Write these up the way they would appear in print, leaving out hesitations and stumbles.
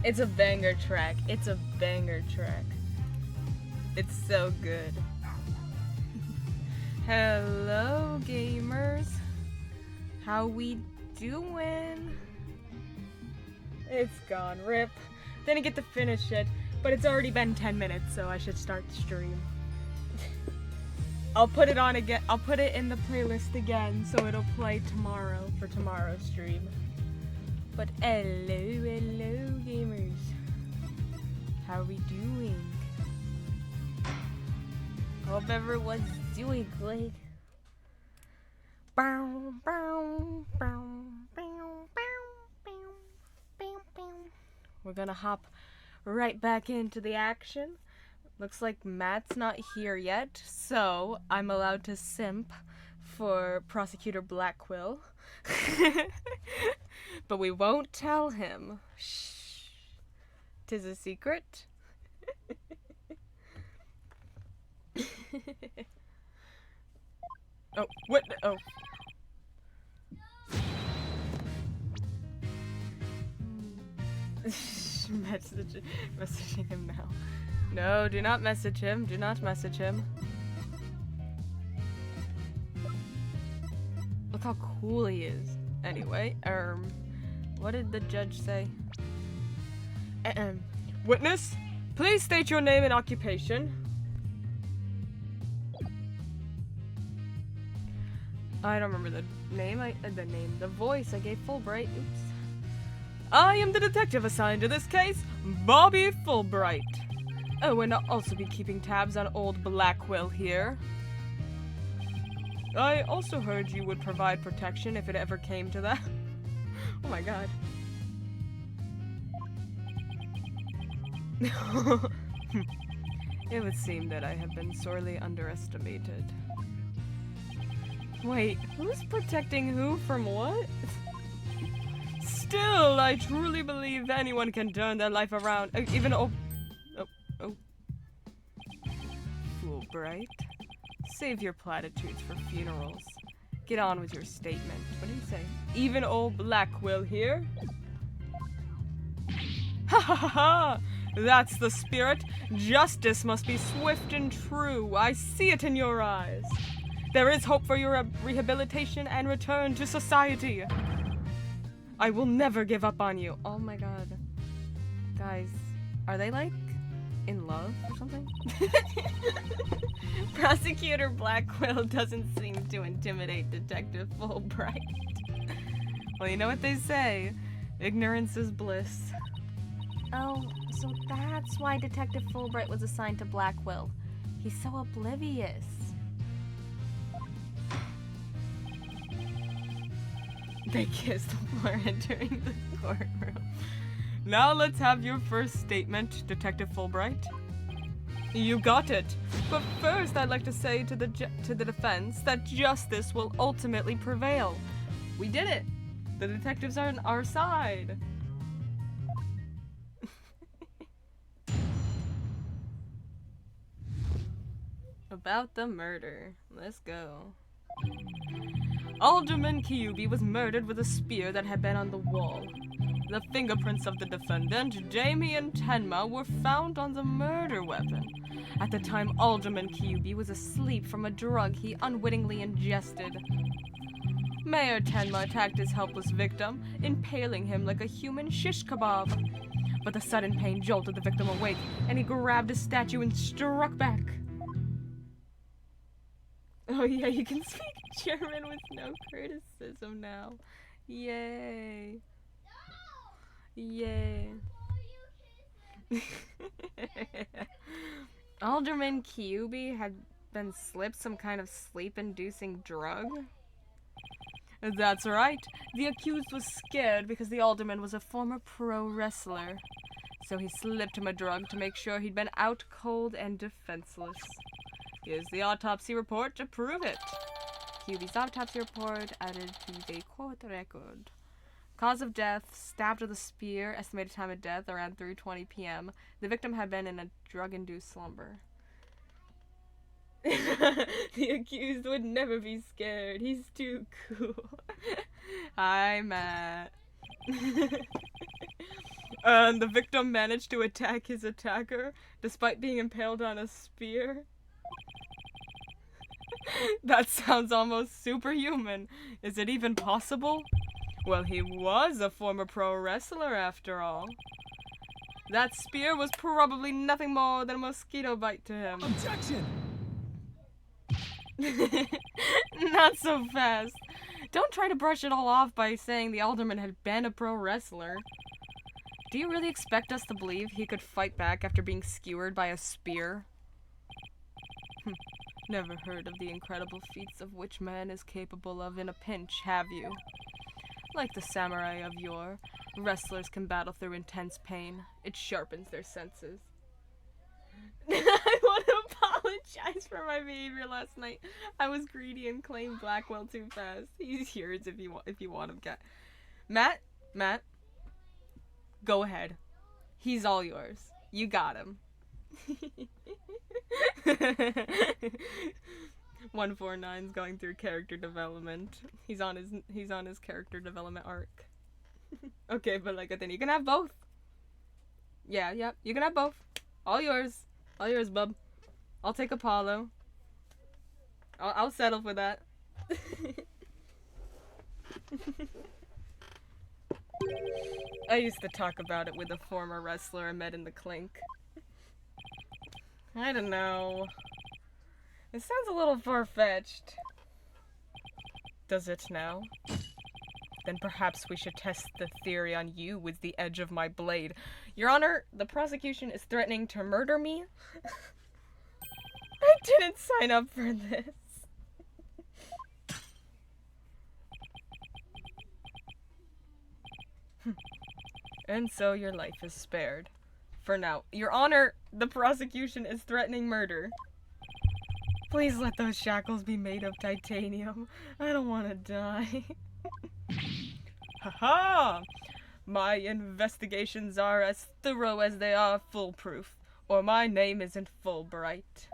It's a banger track. It's a banger track. It's so good. Hello, gamers. How we doing? It's gone. Rip. Didn't get to finish it, but it's already been 10 minutes, so I should start the stream. I'll put it on again. I'll put it in the playlist again, so it'll play tomorrow for tomorrow's stream. But hello, gamers. How are we doing? Hope everyone's doing good. We're gonna hop right back into the action. Looks like Matt's not here yet, so I'm allowed to simp for Prosecutor Blackquill. But we won't tell him. Shh. 'Tis a secret. Oh, what? Oh. Messaging him now. No, do not message him. Do not message him. Look how cool he is. Anyway, what did the judge say? Witness, Please state your name and occupation. I don't remember the name. The voice I gave Fulbright. Oops. I am the detective assigned to this case, Bobby Fulbright. Oh, and I'll also be keeping tabs on old Blackwell here. I also heard you would provide protection if it ever came to that. Oh my god. It would seem that I have been sorely underestimated. Wait, who's protecting who from what? Still, I truly believe anyone can turn their life around, even Fulbright. Save your platitudes for funerals. Get on with your statement. What did he say? Even old Blackwell here? Ha ha ha ha! That's the spirit. Justice must be swift and true. I see it in your eyes. There is hope for your rehabilitation and return to society. I will never give up on you. Oh my god. Guys, are they like in love or something? Prosecutor Blackwell doesn't seem to intimidate Detective Fulbright. Well, you know what they say. Ignorance is bliss. Oh, so that's why Detective Fulbright was assigned to Blackwell. He's so oblivious. They kissed before entering the courtroom. Now let's have your first statement, Detective Fulbright. You got it. But first, I'd like to say to the defense that justice will ultimately prevail. We did it. The detectives are on our side. About the murder. Let's go. Alderman Kyubi was murdered with a spear that had been on the wall. The fingerprints of the defendant, Damien Tenma, were found on the murder weapon. At the time, Alderman Kyubi was asleep from a drug he unwittingly ingested. Mayor Tenma attacked his helpless victim, impaling him like a human shish kebab. But the sudden pain jolted the victim awake, and he grabbed a statue and struck back. Oh yeah, you can speak German with no criticism now. Yay. Yay. Alderman Kyubi had been slipped some kind of sleep-inducing drug? That's right. The accused was scared because the alderman was a former pro wrestler. So he slipped him a drug to make sure he'd been out cold and defenseless. Here's the autopsy report to prove it. Kyubi's autopsy report added to the court record. Cause of death, stabbed with a spear. Estimated time of death, around 3:20 p.m. The victim had been in a drug-induced slumber. The accused would never be scared. He's too cool. Hi, Matt. The victim managed to attack his attacker despite being impaled on a spear. That sounds almost superhuman. Is it even possible? Well, he was a former pro wrestler after all. That spear was probably nothing more than a mosquito bite to him. Objection! Not so fast. Don't try to brush it all off by saying the alderman had been a pro wrestler. Do you really expect us to believe he could fight back after being skewered by a spear? Never heard of the incredible feats of which man is capable of in a pinch, have you? Like the samurai of yore, wrestlers can battle through intense pain. It sharpens their senses. I want to apologize for my behavior last night. I was greedy and claimed Blackwell too fast. He's yours if you want him, cat. Matt, go ahead. He's all yours. You got him. 149's going through character development. He's on his character development arc. Okay, but like then you can have both. Yeah, you can have both. All yours, bub. I'll take Apollo. I'll settle for that. I used to talk about it with a former wrestler I met in the clink. I don't know. It sounds a little far-fetched. Does it now? Then perhaps we should test the theory on you with the edge of my blade. Your Honor, the prosecution is threatening to murder me. I didn't sign up for this. And so your life is spared. For now. Your Honor, the prosecution is threatening murder. Please let those shackles be made of titanium. I don't want to die. Haha! My investigations are as thorough as they are foolproof, or my name isn't Fulbright.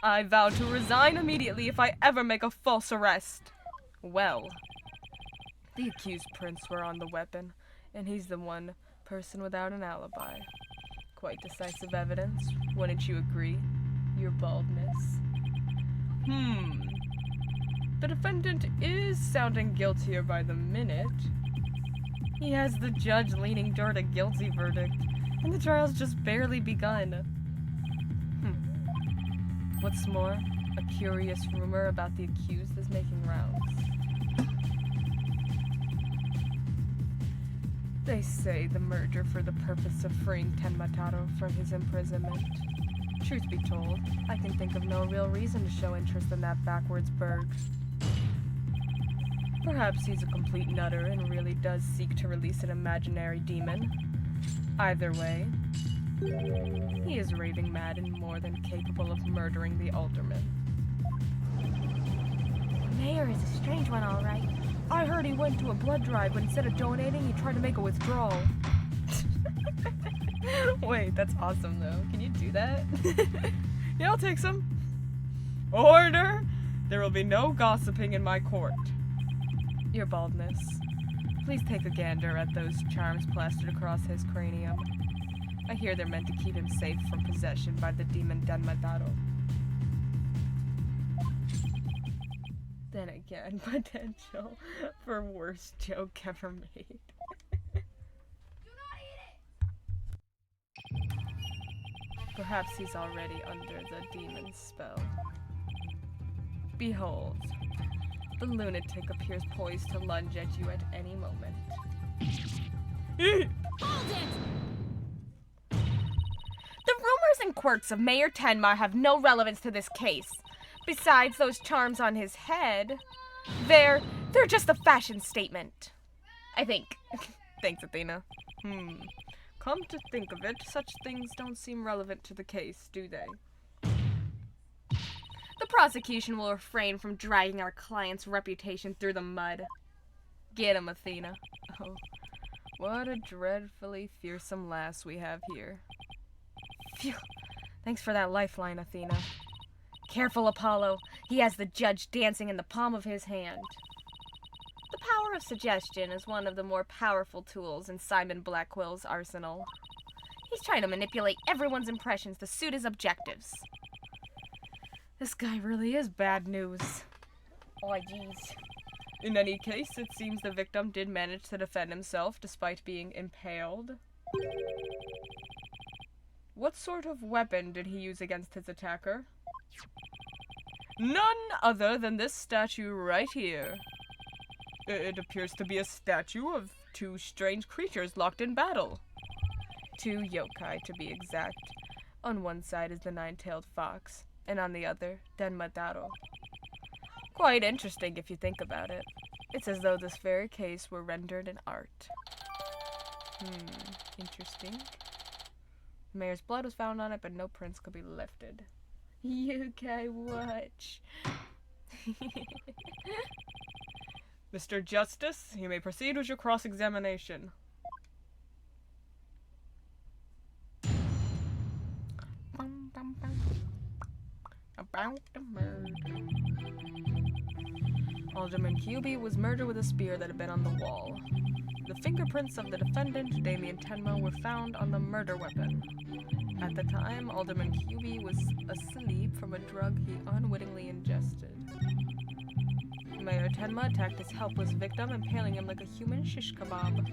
I vow to resign immediately if I ever make a false arrest. Well, the accused prints were on the weapon, and he's the one person without an alibi. Quite decisive evidence, wouldn't you agree? Your baldness. The defendant is sounding guiltier by the minute. He has the judge leaning toward a guilty verdict, and the trial's just barely begun. What's more, a curious rumor about the accused is making rounds. They say the murder for the purpose of freeing Tenmataro from his imprisonment. Truth be told, I can think of no real reason to show interest in that backwards burg. Perhaps he's a complete nutter and really does seek to release an imaginary demon. Either way, he is raving mad and more than capable of murdering the alderman. The mayor is a strange one, all right. I heard he went to a blood drive, but instead of donating, he tried to make a withdrawal. Wait, that's awesome though. Can you do that? Yeah, I'll take some. Order! There will be no gossiping in my court. Your baldness. Please take a gander at those charms plastered across his cranium. I hear they're meant to keep him safe from possession by the demon Tenmataro. Then again, potential for worst joke ever made. Perhaps he's already under the demon's spell. Behold, the lunatic appears poised to lunge at you at any moment. Hold it! The rumors and quirks of Mayor Tenma have no relevance to this case. Besides those charms on his head, they're just a fashion statement. I think. Thanks, Athena. Come to think of it, such things don't seem relevant to the case, do they? The prosecution will refrain from dragging our client's reputation through the mud. Get him, Athena. Oh, what a dreadfully fearsome lass we have here. Phew. Thanks for that lifeline, Athena. Careful, Apollo. He has the judge dancing in the palm of his hand. The power of suggestion is one of the more powerful tools in Simon Blackwell's arsenal. He's trying to manipulate everyone's impressions to suit his objectives. This guy really is bad news. Oh, jeez. In any case, it seems the victim did manage to defend himself despite being impaled. What sort of weapon did he use against his attacker? None other than this statue right here. It appears to be a statue of two strange creatures locked in battle. Two yokai, to be exact. On one side is the nine-tailed fox, and on the other, Tenmataro. Quite interesting if you think about it. It's as though this very case were rendered in art. Interesting. The mayor's blood was found on it, but no prints could be lifted. Yokai watch. Mr. Justice, you may proceed with your cross-examination. About the murder. Alderman Hubie was murdered with a spear that had been on the wall. The fingerprints of the defendant, Damien Tenma, were found on the murder weapon. At the time, Alderman Hubie was asleep from a drug he unwittingly ingested. Mayor Tenma attacked his helpless victim, impaling him like a human shish kebab.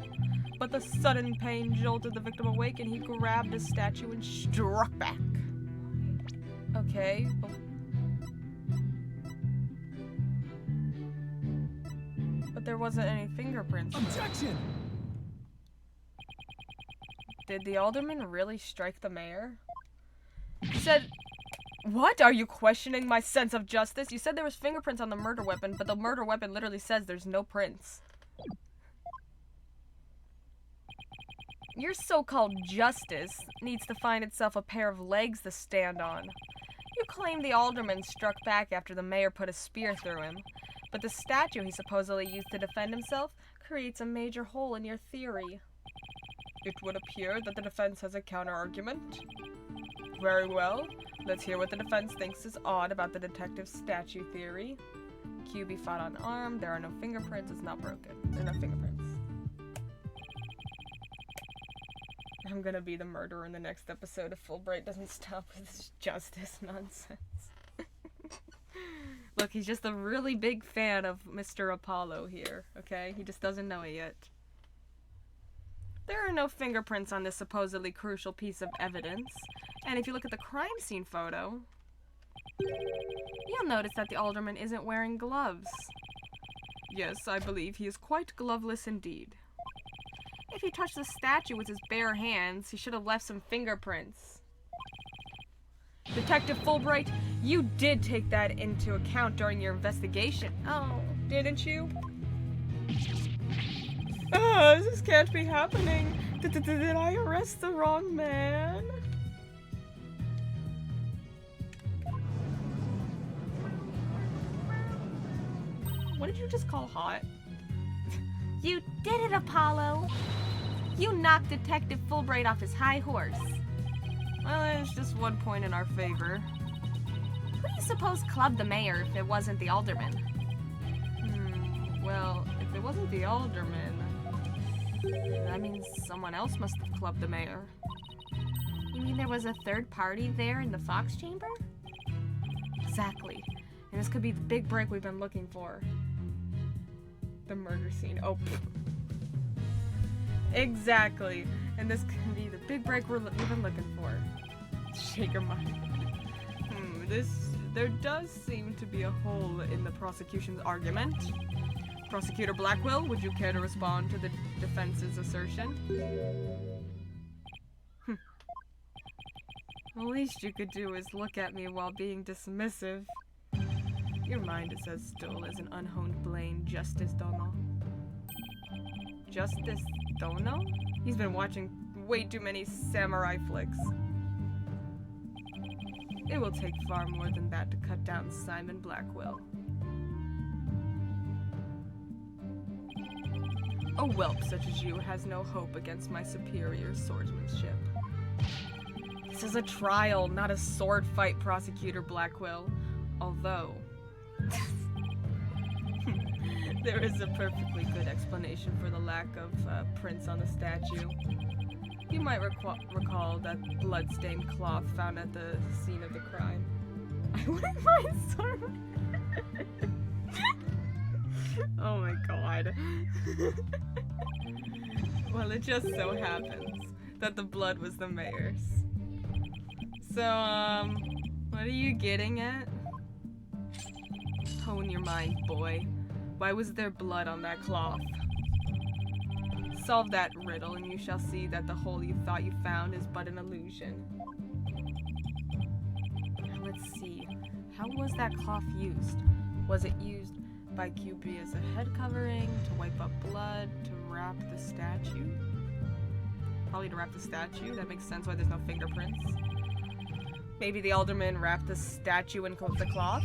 But the sudden pain jolted the victim awake, and he grabbed a statue and struck back. Okay. Oh. But there wasn't any fingerprints. Objection! Did the alderman really strike the mayor? He said, what? Are you questioning my sense of justice? You said there was fingerprints on the murder weapon, but the murder weapon literally says there's no prints. Your so-called justice needs to find itself a pair of legs to stand on. You claim the alderman struck back after the mayor put a spear through him, but the statue he supposedly used to defend himself creates a major hole in your theory. It would appear that the defense has a counter-argument. Very well. Let's hear what the defense thinks is odd about the detective's statue theory. QB fought unarmed. There are no fingerprints. It's not broken. There are no fingerprints. I'm gonna be the murderer in the next episode if Fulbright doesn't stop with this justice nonsense. Look, he's just a really big fan of Mr. Apollo here, okay? He just doesn't know it yet. There are no fingerprints on this supposedly crucial piece of evidence. And if you look at the crime scene photo, you'll notice that the alderman isn't wearing gloves. Yes, I believe he is quite gloveless indeed. If he touched the statue with his bare hands, he should have left some fingerprints. Detective Fulbright, you did take that into account during your investigation. Oh, didn't you? This can't be happening. Did I arrest the wrong man? What did you just call hot? You did it, Apollo! You knocked Detective Fulbright off his high horse. Well, there's just 1 point in our favor. Who do you suppose clubbed the mayor if it wasn't the alderman? Well, if it wasn't the alderman, that means someone else must have clubbed the mayor. You mean there was a third party there in the Fox chamber? Exactly. And this could be the big break we've been looking for. The murder scene. Oh, pfft. Exactly. And this could be the big break we've been looking for. Shake your mind. There does seem to be a hole in the prosecution's argument. Prosecutor Blackwell, would you care to respond to the defense's assertion? The least you could do is look at me while being dismissive. Your mind is as dull as an unhoned blade, Justice Dono. Justice Dono? He's been watching way too many samurai flicks. It will take far more than that to cut down Simon Blackwell. A whelp such as you has no hope against my superior swordsmanship. This is a trial, not a sword fight, Prosecutor Blackwell. Although, there is a perfectly good explanation for the lack of prints on the statue. You might recall that blood-stained cloth found at the scene of the crime. I wouldn't mind sword. Oh my god. Well, it just so happens that the blood was the mayor's. So, what are you getting at? Hone your mind, boy. Why was there blood on that cloth? Solve that riddle and you shall see that the hole you thought you found is but an illusion. Now let's see. How was that cloth used? Was it used by QB as a head covering, to wipe up blood, to wrap the statue? Probably to wrap the statue. That makes sense why there's no fingerprints. Maybe the alderman wrapped the statue in the cloth?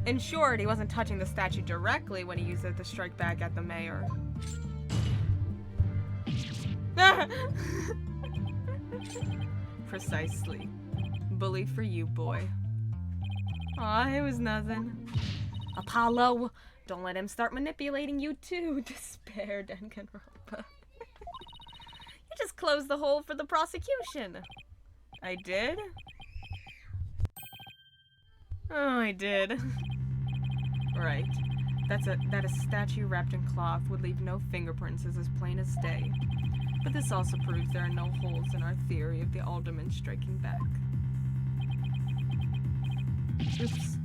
In short, he wasn't touching the statue directly when he used it to strike back at the mayor. Precisely. Bully for you, boy. Aw, it was nothing. Apollo, don't let him start manipulating you too. Despair, Danganronpa. You just closed the hole for the prosecution. I did? Oh, I did. Right. That a statue wrapped in cloth would leave no fingerprints is as plain as day. But this also proves there are no holes in our theory of the alderman striking back. Oops.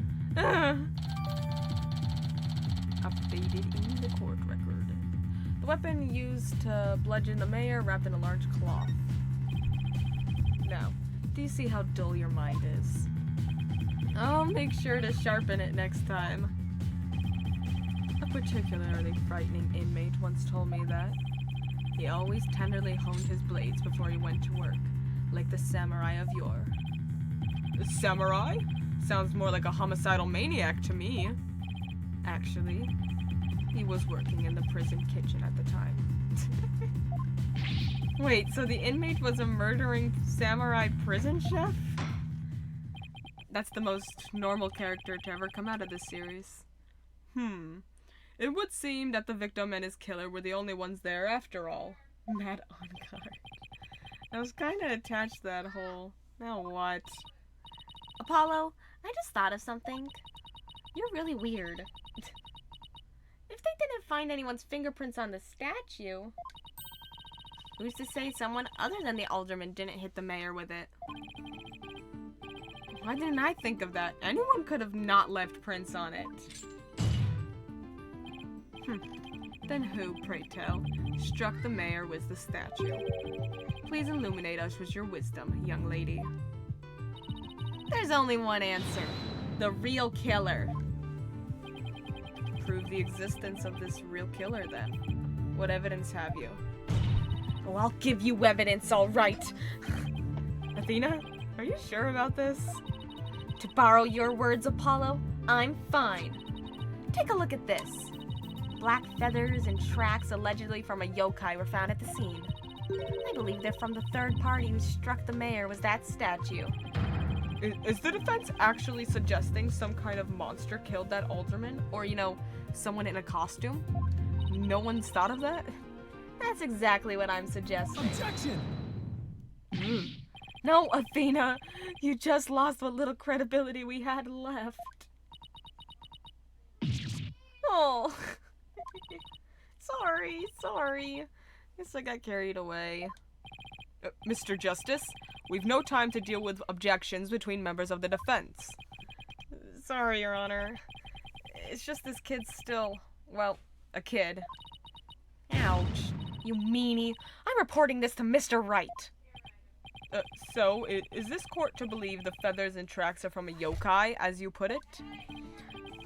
Updated in the court record. The weapon used to bludgeon the mayor wrapped in a large cloth. Now, do you see how dull your mind is? I'll make sure to sharpen it next time. A particularly frightening inmate once told me that he always tenderly honed his blades before he went to work, like the samurai of yore. The samurai? Sounds more like a homicidal maniac to me. Actually, he was working in the prison kitchen at the time. Wait, so the inmate was a murdering samurai prison chef? That's the most normal character to ever come out of this series. It would seem that the victim and his killer were the only ones there after all. Mad on guard. I was kinda attached to that whole... Now what? Apollo, I just thought of something. You're really weird. If they didn't find anyone's fingerprints on the statue, who's to say someone other than the alderman didn't hit the mayor with it? Why didn't I think of that? Anyone could have not left prints on it. Then who, pray tell, struck the mayor with the statue? Please illuminate us with your wisdom, young lady. There's only one answer. The real killer. Prove the existence of this real killer, then. What evidence have you? Oh, I'll give you evidence, all right. Athena, are you sure about this? To borrow your words, Apollo, I'm fine. Take a look at this. Black feathers and tracks allegedly from a yokai were found at the scene. I believe they're from the third party who struck the mayor was that statue. Is the defense actually suggesting some kind of monster killed that alderman? Or, you know, someone in a costume? No one's thought of that? That's exactly what I'm suggesting. Objection! No, Athena! You just lost what little credibility we had left. Oh. Sorry. Guess I got carried away. Mr. Justice, we've no time to deal with objections between members of the defense. Sorry, Your Honor. It's just this kid's still, well, a kid. Ouch. You meanie. I'm reporting this to Mr. Wright. So, is this court to believe the feathers and tracks are from a yokai, as you put it?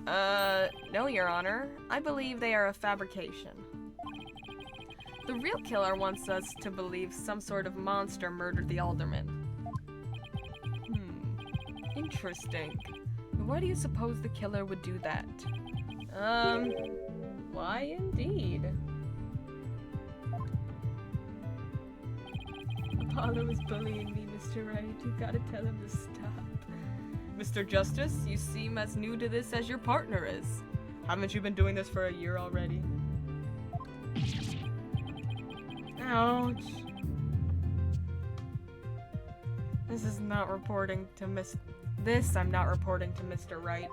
No, Your Honor. I believe they are a fabrication. The real killer wants us to believe some sort of monster murdered the alderman. Interesting. Why do you suppose the killer would do that? Why indeed? Apollo is bullying me, Mr. Wright. You gotta tell him to stop. Mr. Justice, you seem as new to this as your partner is. Haven't you been doing this for a year already? Ouch. I'm not reporting to Mr. Wright.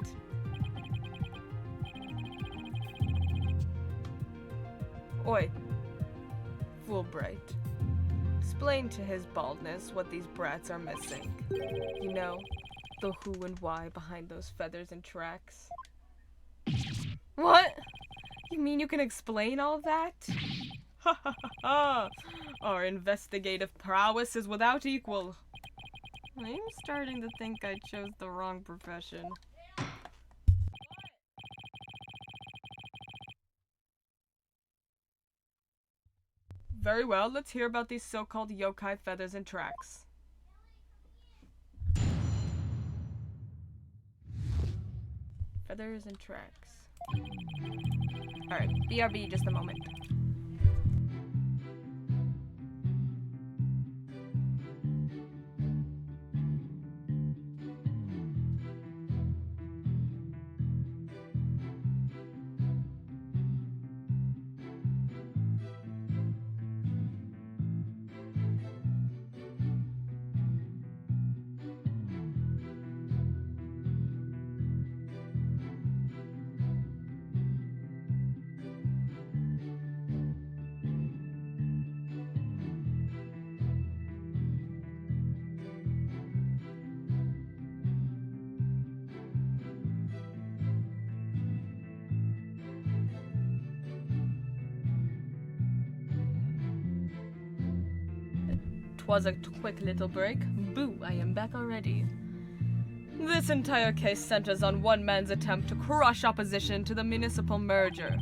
Oi, Fulbright. Explain to his baldness what these brats are missing. You know, the who and why behind those feathers and tracks. What? You mean you can explain all that? Ha ha ha ha! Our investigative prowess is without equal. I'm starting to think I chose the wrong profession. Very well, let's hear about these so-called yokai feathers and tracks. Feathers and tracks. Alright, BRB just a moment. 'twas a quick little break. Boo, I am back already. This entire case centers on one man's attempt to crush opposition to the municipal merger.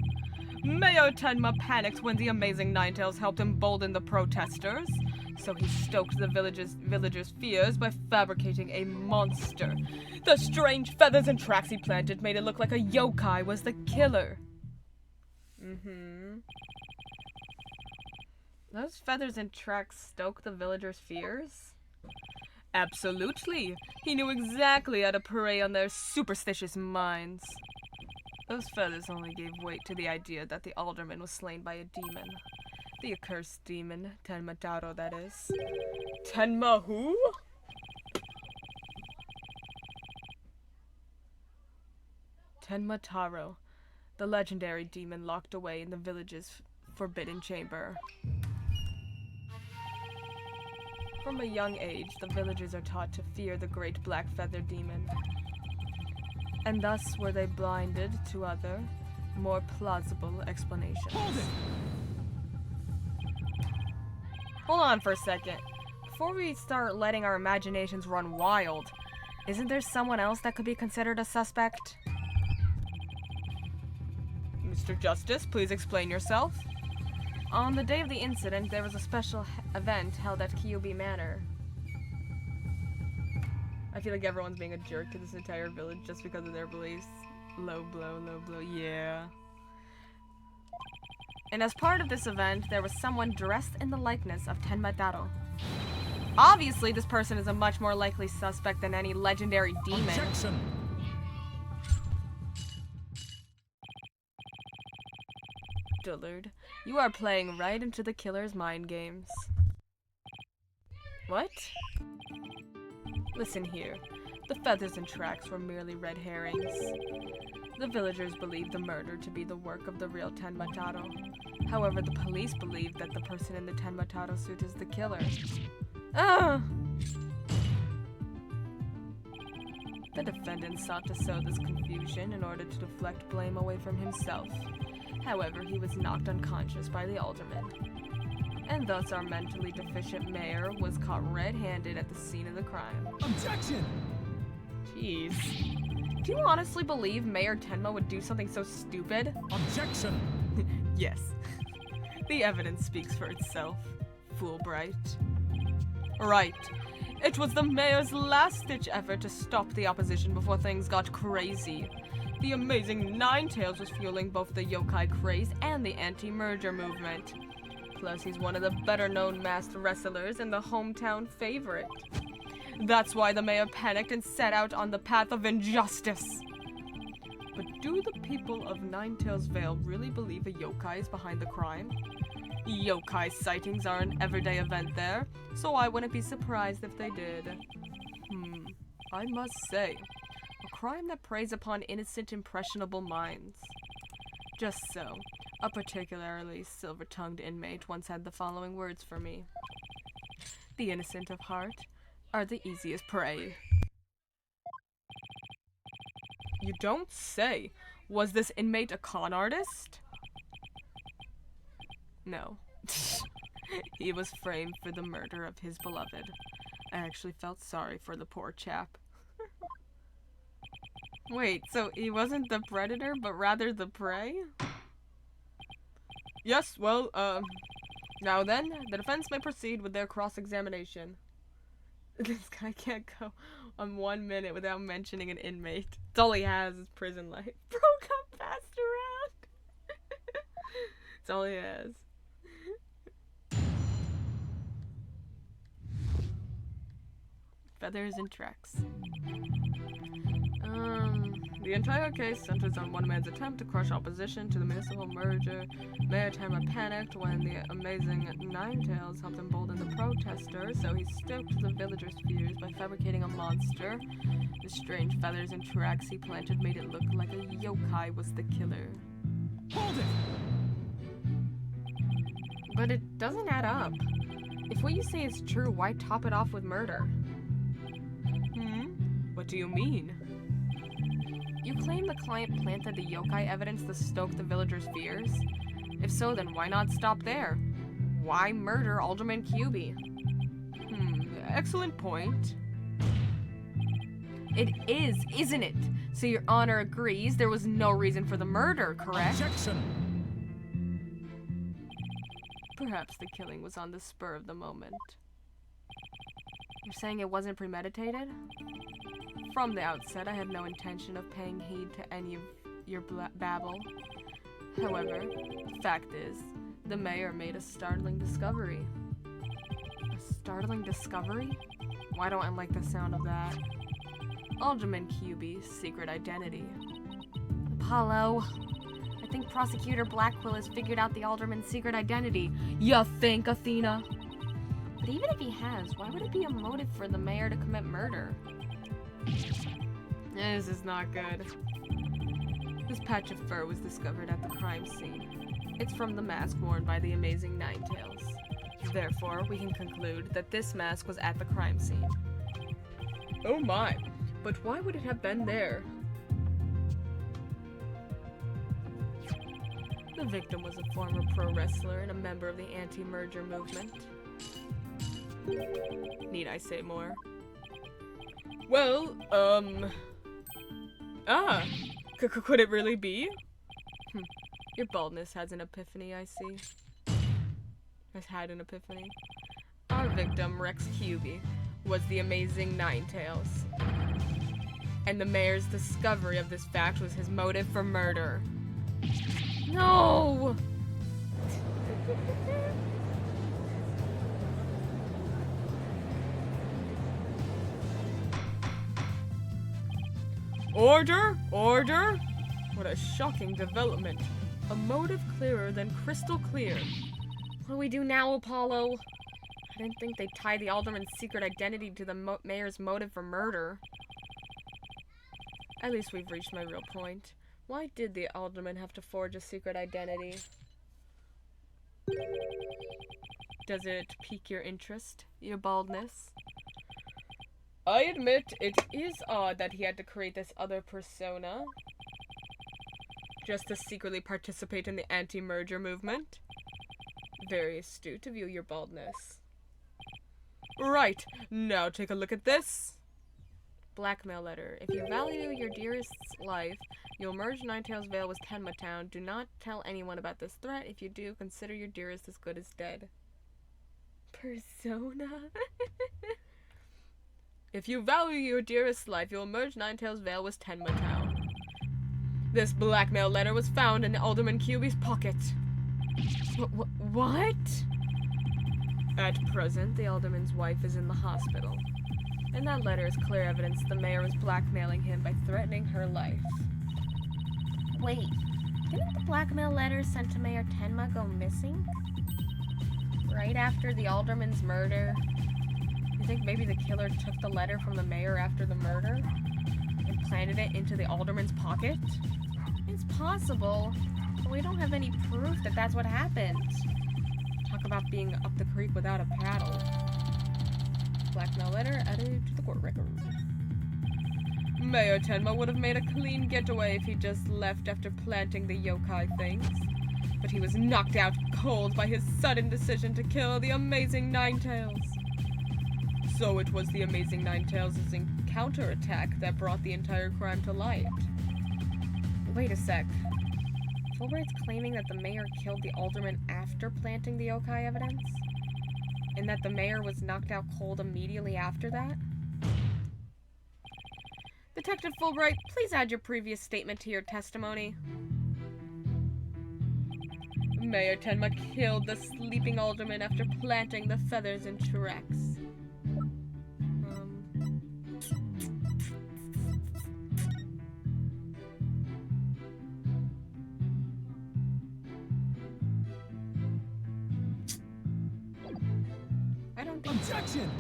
Mayor Tenma panicked when the amazing Ninetales helped embolden the protesters, so he stoked the villagers' fears by fabricating a monster. The strange feathers and tracks he planted made it look like a yokai was the killer. Those feathers and tracks stoke the villagers' fears? Absolutely. He knew exactly how to prey on their superstitious minds. Those feathers only gave weight to the idea that the alderman was slain by a demon. The accursed demon, Tenma Taro, that is. Tenma who? Tenma Taro, the legendary demon locked away in the village's forbidden chamber. From a young age, the villagers are taught to fear the great black feather demon. And thus were they blinded to other, more plausible explanations. Hold on for a second. Before we start letting our imaginations run wild, isn't there someone else that could be considered a suspect? Mr. Justice, please explain yourself. On the day of the incident, there was a special event held at Kyubi Manor. I feel like everyone's being a jerk to this entire village just because of their beliefs. Low blow, yeah. And as part of this event, there was someone dressed in the likeness of Tenma Taro. Obviously, this person is a much more likely suspect than any legendary demon. Objection! Dullard, you are playing right into the killer's mind games. What? Listen here. The feathers and tracks were merely red herrings. The villagers believed the murder to be the work of the real Tenma Taro. However, the police believe that the person in the Tenma Taro suit is the killer. Ah! The defendant sought to sow this confusion in order to deflect blame away from himself. However, he was knocked unconscious by the alderman. And thus our mentally deficient mayor was caught red-handed at the scene of the crime. Objection! Jeez. Do you honestly believe Mayor Tenma would do something so stupid? Objection! Yes. The evidence speaks for itself, Fulbright. Right. It was the mayor's last-ditch effort to stop the opposition before things got crazy. The amazing Ninetales was fueling both the yokai craze and the anti-merger movement. Plus, he's one of the better-known masked wrestlers and the hometown favorite. That's why the mayor panicked and set out on the path of injustice. But do the people of Ninetales Vale really believe a yokai is behind the crime? Yokai sightings are an everyday event there, so I wouldn't be surprised if they did. I must say, a crime that preys upon innocent, impressionable minds. Just so, a particularly silver-tongued inmate once had the following words for me. The innocent of heart are the easiest prey. You don't say. Was this inmate a con artist? No. He was framed for the murder of his beloved. I actually felt sorry for the poor chap. Wait, so he wasn't the predator, but rather the prey? Yes, well, now then, the defense may proceed with their cross-examination. This guy can't go on 1 minute without mentioning an inmate. It's all he has is prison life. Bro got passed around. It's all he has. Feathers and tracks. The entire case centers on one man's attempt to crush opposition to the municipal merger. Mayor Tenma panicked when the amazing Ninetales helped embolden the protesters, so he stoked the villagers' fears by fabricating a monster. The strange feathers and tracks he planted made it look like a yokai was the killer. Hold it! But it doesn't add up. If what you say is true, why top it off with murder? What do you mean? You claim the client planted the yokai evidence to stoke the villagers' fears? If so, then why not stop there? Why murder Alderman Kyubi? Excellent point. It is, isn't it? So Your Honor agrees there was no reason for the murder, correct? Objection! Perhaps the killing was on the spur of the moment. You're saying it wasn't premeditated? From the outset, I had no intention of paying heed to any of your babble. However, the fact is, the mayor made a startling discovery. A startling discovery? Why don't I like the sound of that? Alderman QB's secret identity. Apollo, I think Prosecutor Blackquill has figured out the Alderman's secret identity. You think, Athena? But even if he has, why would it be a motive for the mayor to commit murder? This is not good. This patch of fur was discovered at the crime scene. It's from the mask worn by the amazing Ninetales. Therefore, we can conclude that this mask was at the crime scene. Oh my, but why would it have been there? The victim was a former pro wrestler and a member of the anti-merger movement. Need I say more? Well, could it really be? Your baldness has an epiphany, I see. Has had an epiphany. Our victim, Rex QB, was the amazing Ninetales. And the mayor's discovery of this fact was his motive for murder. No! Order! Order! What a shocking development. A motive clearer than crystal clear. What do we do now, Apollo? I didn't think they'd tie the Alderman's secret identity to the mayor's motive for murder. At least we've reached my real point. Why did the Alderman have to forge a secret identity? Does it pique your interest, your baldness? I admit it is odd that he had to create this other persona just to secretly participate in the anti-merger movement. Very astute of you, your baldness. Right, now take a look at this. Blackmail letter. If you value your dearest's life, you'll merge Ninetales Vale with Tenma Town. Do not tell anyone about this threat. If you do, consider your dearest as good as dead. Persona? If you value your dearest's life, you'll merge Ninetales Vale with Tenma Town. This blackmail letter was found in Alderman QB's pocket. What? At present, the Alderman's wife is in the hospital. And that letter is clear evidence the mayor was blackmailing him by threatening her life. Wait, didn't the blackmail letter sent to Mayor Tenma go missing? Right after the Alderman's murder? You think maybe the killer took the letter from the mayor after the murder and planted it into the Alderman's pocket? It's possible, but we don't have any proof that that's what happened. Talk about being up the creek without a paddle. Blackmail letter added to the court record. Mayor Tenma would have made a clean getaway if he just left after planting the yokai things. But he was knocked out cold by his sudden decision to kill the amazing Ninetales. So it was the amazing Ninetales' counterattack that brought the entire crime to light. Wait a sec. Fulbright's claiming that the mayor killed the alderman after planting the yokai evidence? And that the mayor was knocked out cold immediately after that? Detective Fulbright, please add your previous statement to your testimony. Mayor Tenma killed the sleeping alderman after planting the feathers into Rex. I don't think so. Objection!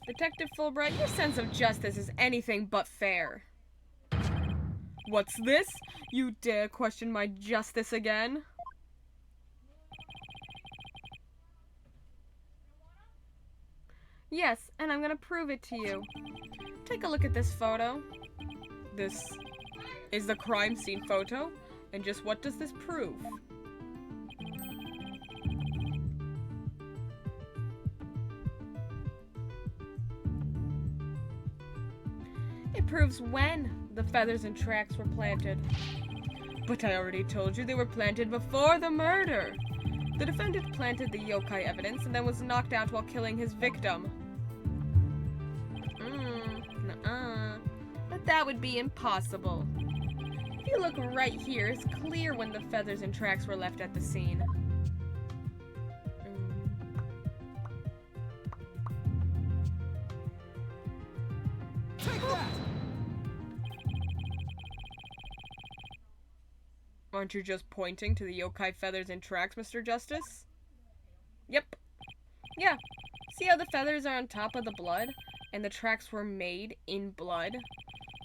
Detective Fulbright, your sense of justice is anything but fair. What's this? You dare question my justice again? Yes, and I'm gonna prove it to you. Take a look at this photo. This is the crime scene photo. And just what does this prove? It proves when the feathers and tracks were planted. But I already told you they were planted before the murder. The defendant planted the yokai evidence and then was knocked out while killing his victim. Nuh-uh. But that would be impossible. If you look right here, it's clear when the feathers and tracks were left at the scene. Take that! Aren't you just pointing to the yokai feathers and tracks, Mr. Justice? Yep. Yeah. See how the feathers are on top of the blood? And the tracks were made in blood?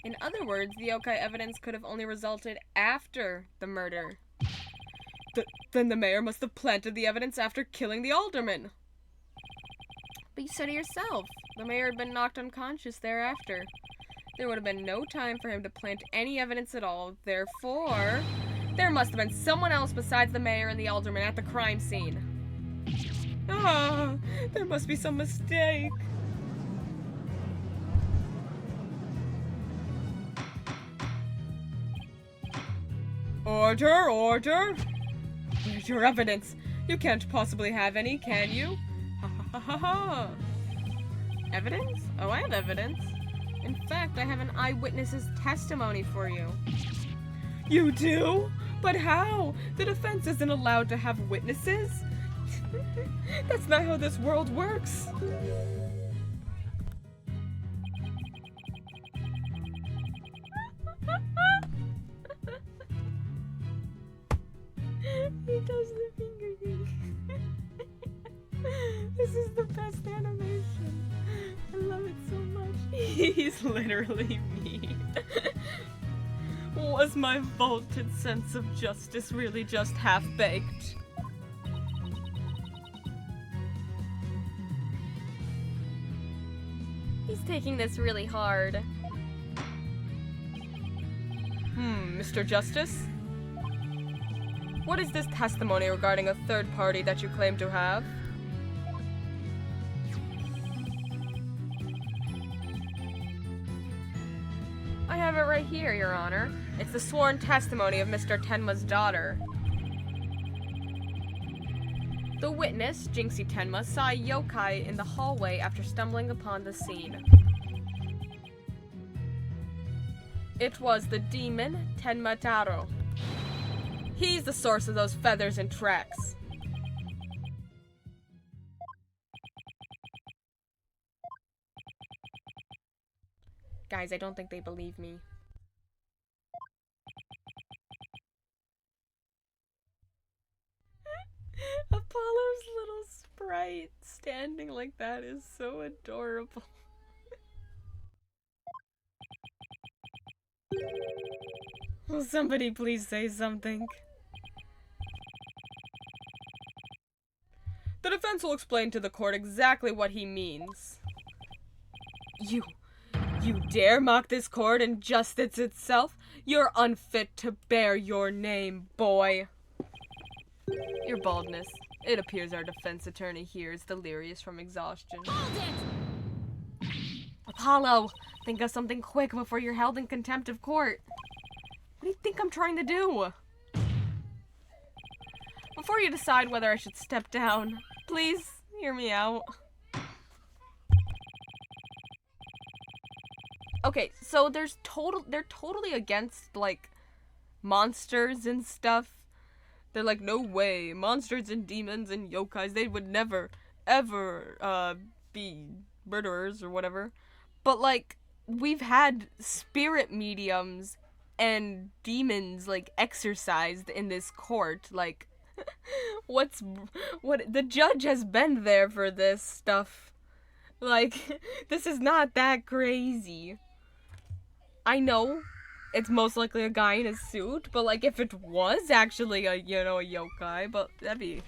In other words, the yokai evidence could have only resulted after the murder. Then the mayor must have planted the evidence after killing the alderman. But you said it yourself. The mayor had been knocked unconscious thereafter. There would have been no time for him to plant any evidence at all. Therefore, there must have been someone else besides the mayor and the alderman at the crime scene. Ah, there must be some mistake. Order, order! Where's your evidence? You can't possibly have any, can you? Ha ha ha ha ha! Evidence? Oh, I have evidence. In fact, I have an eyewitness's testimony for you. You do? But how? The defense isn't allowed to have witnesses? That's not how this world works. He does the finger thing. This is the best animation. I love it so much. He's literally me. Was my vaulted sense of justice really just half-baked? He's taking this really hard. Mr. Justice? What is this testimony regarding a third party that you claim to have? I have it right here, Your Honor. It's the sworn testimony of Mr. Tenma's daughter. The witness, Jinxie Tenma, saw a yokai in the hallway after stumbling upon the scene. It was the demon Tenma Taro. He's the source of those feathers and tracks. Guys, I don't think they believe me. Apollo's little sprite standing like that is so adorable. Will somebody please say something? The defense will explain to the court exactly what he means. You dare mock this court and justice itself? You're unfit to bear your name, boy. Your baldness. It appears our defense attorney here is delirious from exhaustion. Apollo, think of something quick before you're held in contempt of court. What do you think I'm trying to do? Before you decide whether I should step down, please hear me out. Okay, so they're totally against, like, monsters and stuff. They're like, no way, monsters and demons and yokais, they would never, ever, be murderers or whatever. But, like, we've had spirit mediums and demons, like, exorcised in this court. Like, what, the judge has been there for this stuff. Like, this is not that crazy. I know it's most likely a guy in a suit, but, like, if it was actually a, you know, a yokai, but that'd be...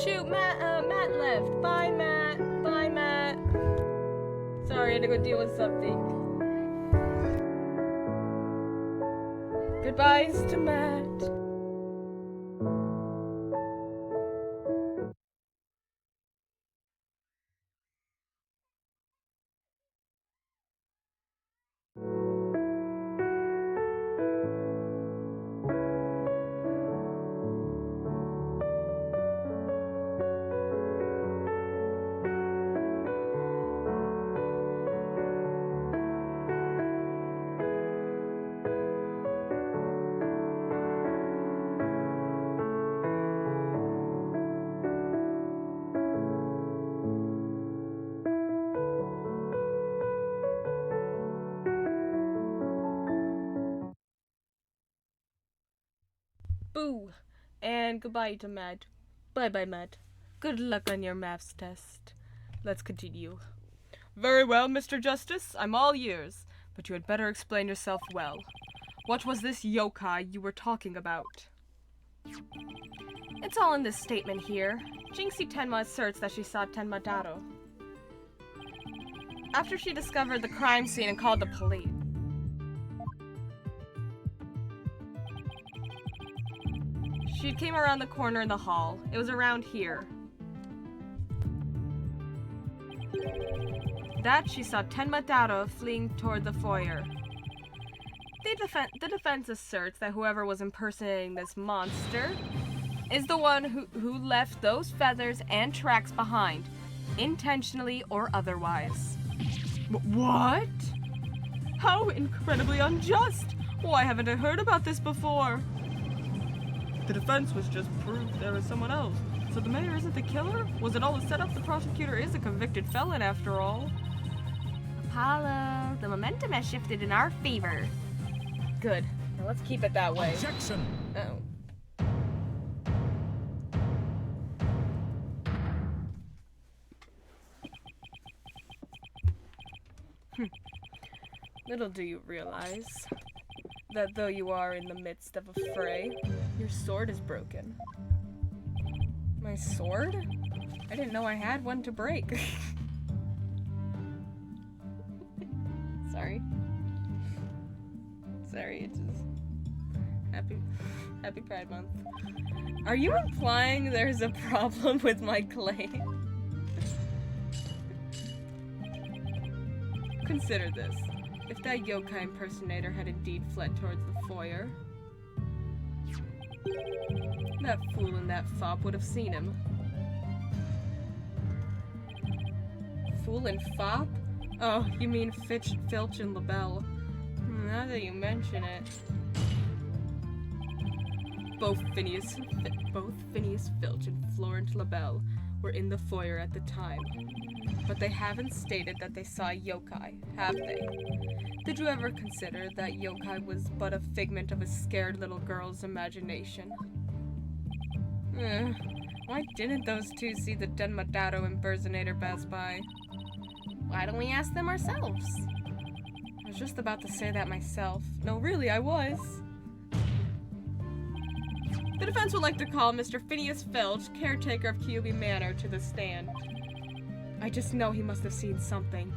shoot, Matt left. Bye, Matt. Bye, Matt. Sorry, I had to go deal with something. Goodbyes to Matt. Boo! And goodbye to Matt. Bye-bye, Matt. Good luck on your maths test. Let's continue. Very well, Mr. Justice. I'm all ears. But you had better explain yourself well. What was this yokai you were talking about? It's all in this statement here. Jinxie Tenma asserts that she saw Tenma Daro after she discovered the crime scene and called the police. She came around the corner in the hall. It was around here. That she saw Tenma Daro fleeing toward the foyer. The defense asserts that whoever was impersonating this monster is the one who left those feathers and tracks behind, intentionally or otherwise. What? How incredibly unjust! Why haven't I heard about this before? The defense was just proof there was someone else. So the mayor isn't the killer? Was it all a setup? The prosecutor is a convicted felon after all. Apollo, the momentum has shifted in our favor. Good. Now let's keep it that way. Objection! Oh. Little do you realize that though you are in the midst of a fray, your sword is broken. My sword? I didn't know I had one to break. Sorry. Sorry, it's just Happy Pride Month. Are you implying there's a problem with my claim? Consider this. If that yokai impersonator had indeed fled towards the foyer, that fool and that fop would have seen him. Fool and fop? Oh, you mean Filch and LaBelle. Now that you mention it. Both Phineas Filch and Florent LaBelle were in the foyer at the time. But they haven't stated that they saw yokai, have they? Did you ever consider that yokai was but a figment of a scared little girl's imagination? Why didn't those two see the Tenma Daro impersonator pass by? Why don't we ask them ourselves? I was just about to say that myself. No, really, I was. The defense would like to call Mr. Phineas Filch, caretaker of QB Manor, to the stand. I just know he must have seen something.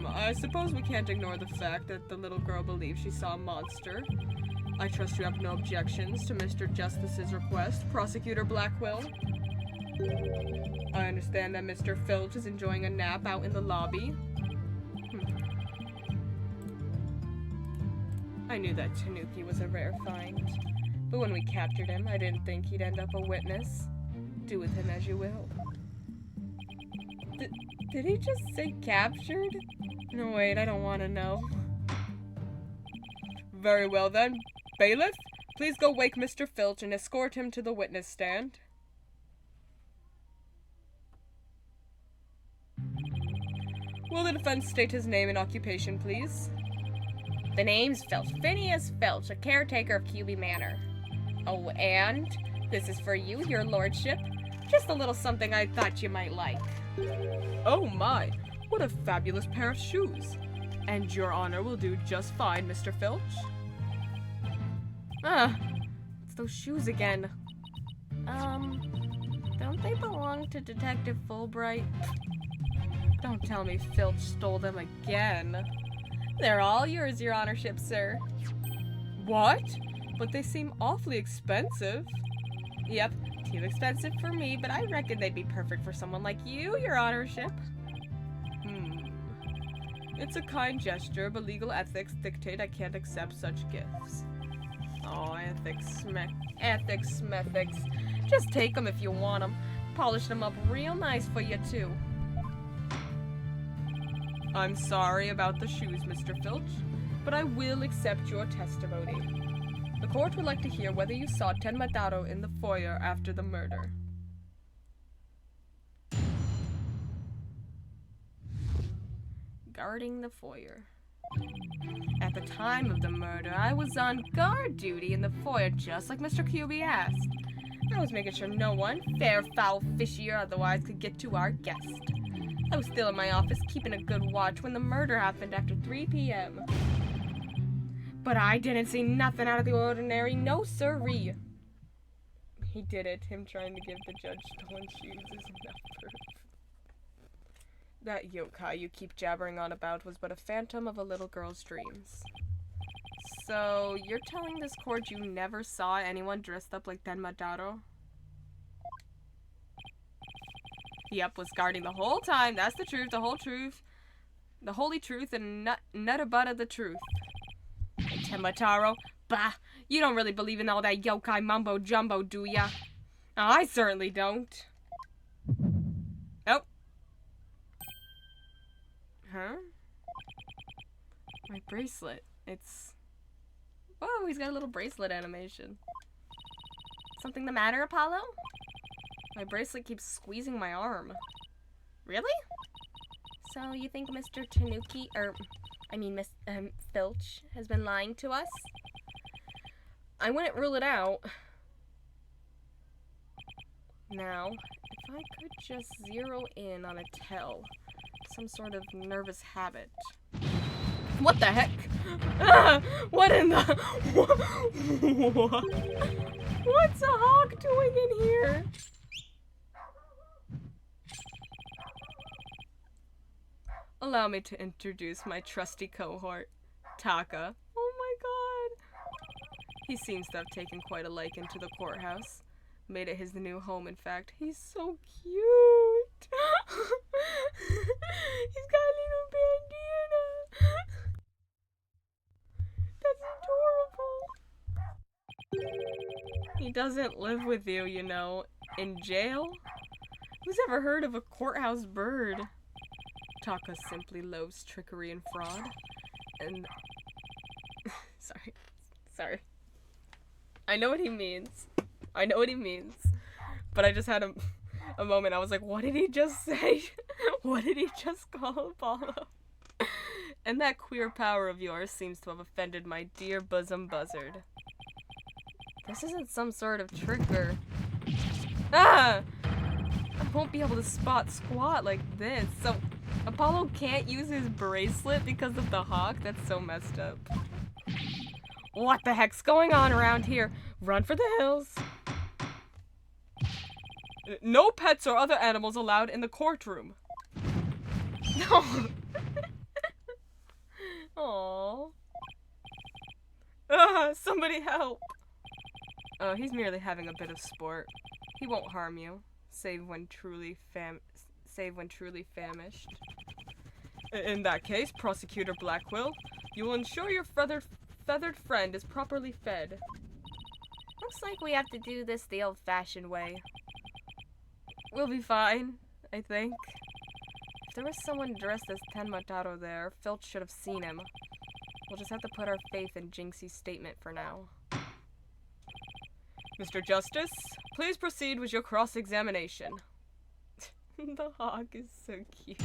I suppose we can't ignore the fact that the little girl believes she saw a monster. I trust you have no objections to Mr. Justice's request, Prosecutor Blackwell. I understand that Mr. Filch is enjoying a nap out in the lobby. I knew that Tanuki was a rare find, but when we captured him, I didn't think he'd end up a witness. Do with him as you will. Did he just say captured? No, wait, I don't want to know. Very well then. Bailiff, please go wake Mr. Filch and escort him to the witness stand. Will the defense state his name and occupation, please? The name's Filch. Phineas Filch, a caretaker of QB Manor. Oh, and this is for you, your lordship. Just a little something I thought you might like. Oh my, what a fabulous pair of shoes. And your honor will do just fine, Mr. Filch. It's those shoes again. Don't they belong to Detective Fulbright? Don't tell me Filch stole them again. They're all yours, Your Honorship, sir. What? But they seem awfully expensive. Yep, too expensive for me, but I reckon they'd be perfect for someone like you, Your Honorship. It's a kind gesture, but legal ethics dictate I can't accept such gifts. Oh, ethics, methics. Just take them if you want them. Polish them up real nice for you, too. I'm sorry about the shoes, Mr. Filch, but I will accept your testimony. The court would like to hear whether you saw Ten Mataro in the foyer after the murder. Guarding the foyer. At the time of the murder, I was on guard duty in the foyer, just like Mr. QB asked. I was making sure no one, fair, foul, fishy, or otherwise, could get to our guest. I was still in my office keeping a good watch when the murder happened after 3 p.m. But I didn't see nothing out of the ordinary, no siree. He did it. Him trying to give the judge stolen shoes is enough proof. That yokai you keep jabbering on about was but a phantom of a little girl's dreams. So, you're telling this court you never saw anyone dressed up like Ten Mataro? Yep, was guarding the whole time. That's the truth, the whole truth. The holy truth and nutta butta the truth. Ten Mataro? Bah! You don't really believe in all that yokai mumbo jumbo, do ya? I certainly don't. Oh. Huh? My bracelet. It's... Whoa, he's got a little bracelet animation. Something the matter, Apollo? My bracelet keeps squeezing my arm. Really? So you think Mr. Tanuki, Miss Filch, has been lying to us? I wouldn't rule it out. Now, if I could just zero in on a tell, some sort of nervous habit. What the heck? Ah, what in the... What? What's a hawk doing in here? Allow me to introduce my trusty cohort, Taka. Oh my god. He seems to have taken quite a liking to the courthouse. Made it his new home, in fact. He's so cute. He's got a little bandana. That's adorable. He doesn't live with you, you know. In jail? Who's ever heard of a courthouse bird? Taka simply loathes trickery and fraud. And... Sorry. I know what he means. But I just had a moment. I was like, what did he just say? What did he just call Apollo? And that queer power of yours seems to have offended my dear bosom buzzard. This isn't some sort of trick or... Ah! I won't be able to spot squat like this. So, Apollo can't use his bracelet because of the hawk? That's so messed up. What the heck's going on around here? Run for the hills. No pets or other animals allowed in the courtroom. No. Aww. Somebody help. Oh, he's merely having a bit of sport. He won't harm you, save when truly famished. In that case, Prosecutor Blackquill, you will ensure your feathered friend is properly fed. Looks like we have to do this the old-fashioned way. We'll be fine, I think. If there was someone dressed as Ten Mataro there, Filch should have seen him. We'll just have to put our faith in Jinxie's statement for now. Mr. Justice, please proceed with your cross-examination. The hawk is so cute.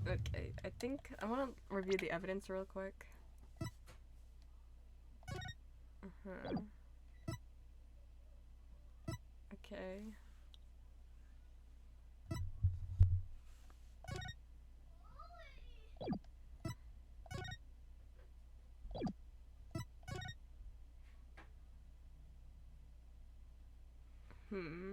Okay, I think I want to review the evidence real quick. Okay. Okay.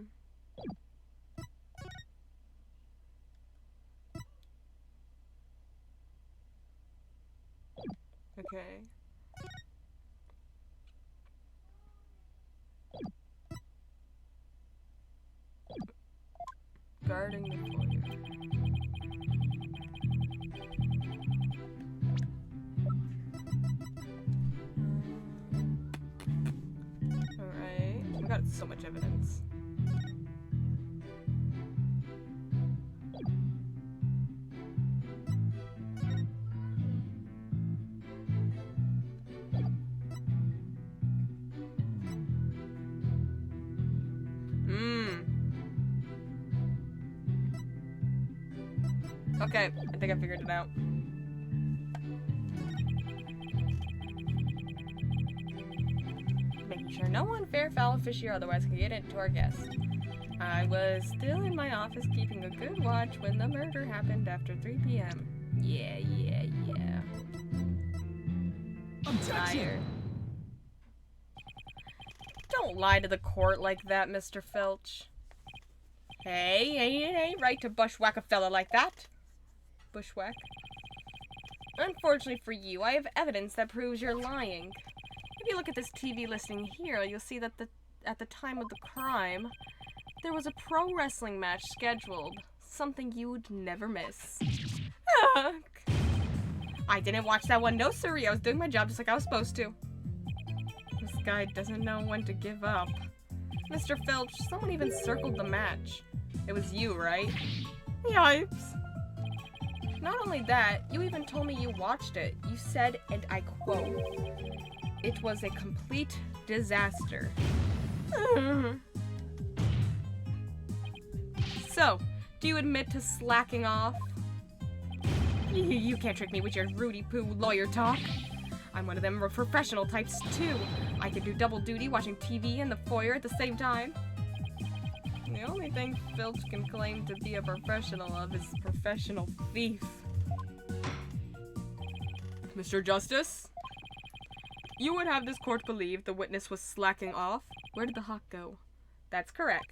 Guarding the foyer. Alright. We got so much evidence. Okay, I think I figured it out. Making sure no unfair, foul, fishy, or otherwise can get into our guest. I was still in my office keeping a good watch when the murder happened after 3 p.m. Yeah. Objection! Liar. Don't lie to the court like that, Mr. Filch. Hey, right to bushwhack a fella like that. Bushwhack. Unfortunately for you, I have evidence that proves you're lying. If you look at this TV listing here, you'll see that at the time of the crime, there was a pro wrestling match scheduled. Something you'd never miss. I didn't watch that one. No, sirree. I was doing my job just like I was supposed to. This guy doesn't know when to give up. Mr. Filch, someone even circled the match. It was you, right? Yipes. Not only that, you even told me you watched it. You said, and I quote, "It was a complete disaster." So, do you admit to slacking off? You can't trick me with your Rudy-poo lawyer talk. I'm one of them professional types, too. I can do double duty watching TV in the foyer at the same time. The only thing Filch can claim to be a professional of is professional thief. Mr. Justice? You would have this court believe the witness was slacking off? Where did the hawk go? That's correct.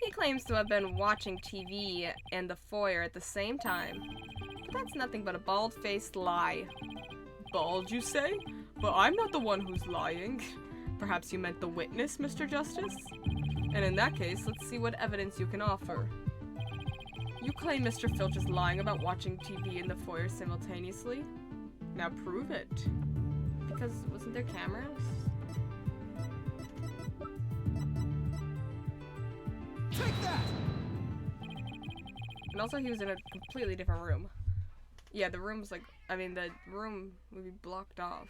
He claims to have been watching TV and the foyer at the same time. But that's nothing but a bald-faced lie. Bald, you say? But I'm not the one who's lying. Perhaps you meant the witness, Mr. Justice? And in that case, let's see what evidence you can offer. You claim Mr. Filch is lying about watching TV in the foyer simultaneously? Now prove it. Because wasn't there cameras? Take that! And also he was in a completely different room. Yeah, the room's like, the room would be blocked off.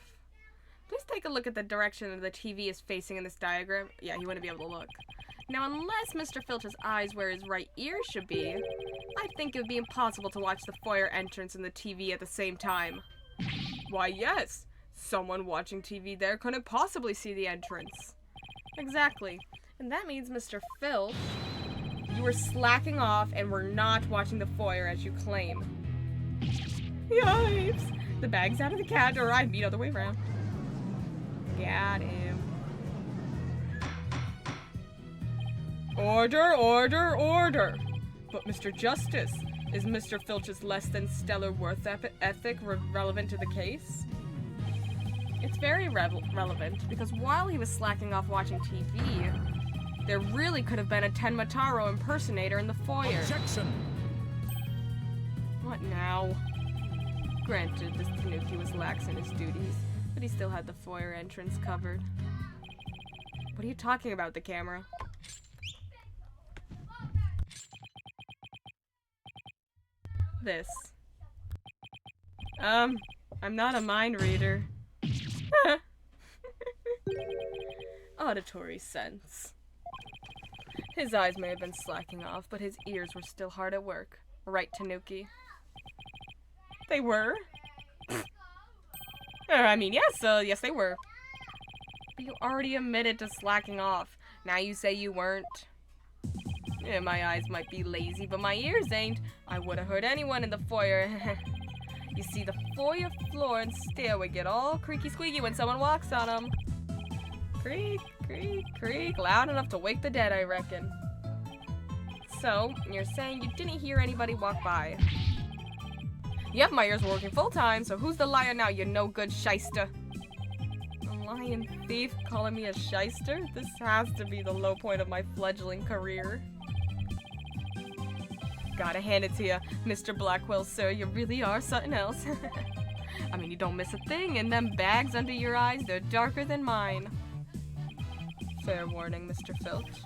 Please take a look at the direction the TV is facing in this diagram. Yeah, he wouldn't be able to look. Now, unless Mr. Filch's eyes where his right ear should be, I think it would be impossible to watch the foyer entrance and the TV at the same time. Why, yes. Someone watching TV there couldn't possibly see the entrance. Exactly. And that means, Mr. Filch, you were slacking off and were not watching the foyer as you claim. Yipes! The bag's out of the cat, or I'd be the other way around. Got him. Order, order, order! But Mr. Justice, is Mr. Filch's less than stellar worth ethic relevant to the case? It's very relevant, because while he was slacking off watching TV, there really could have been a Tenmataro impersonator in the foyer. Objection! What now? Granted, this Tanuki was lax in his duties, but he still had the foyer entrance covered. What are you talking about, the camera? This. I'm not a mind reader. Auditory sense. His eyes may have been slacking off, but his ears were still hard at work. Right, Tanuki? They were? Yes, they were. But you already admitted to slacking off. Now you say you weren't. Yeah, my eyes might be lazy, but my ears ain't. I would have heard anyone in the foyer. You see, the foyer floor and stairway get all creaky squeaky when someone walks on them. Creak, Creak, creak. Loud enough to wake the dead, I reckon. So, you're saying you didn't hear anybody walk by? Yep, my ears were working full time, so who's the liar now, you no-good shyster? A lying thief calling me a shyster? This has to be the low point of my fledgling career. Gotta hand it to you, Mr. Blackwell, sir. You really are something else. I mean, you don't miss a thing, and them bags under your eyes, they're darker than mine. Fair warning, Mr. Filch.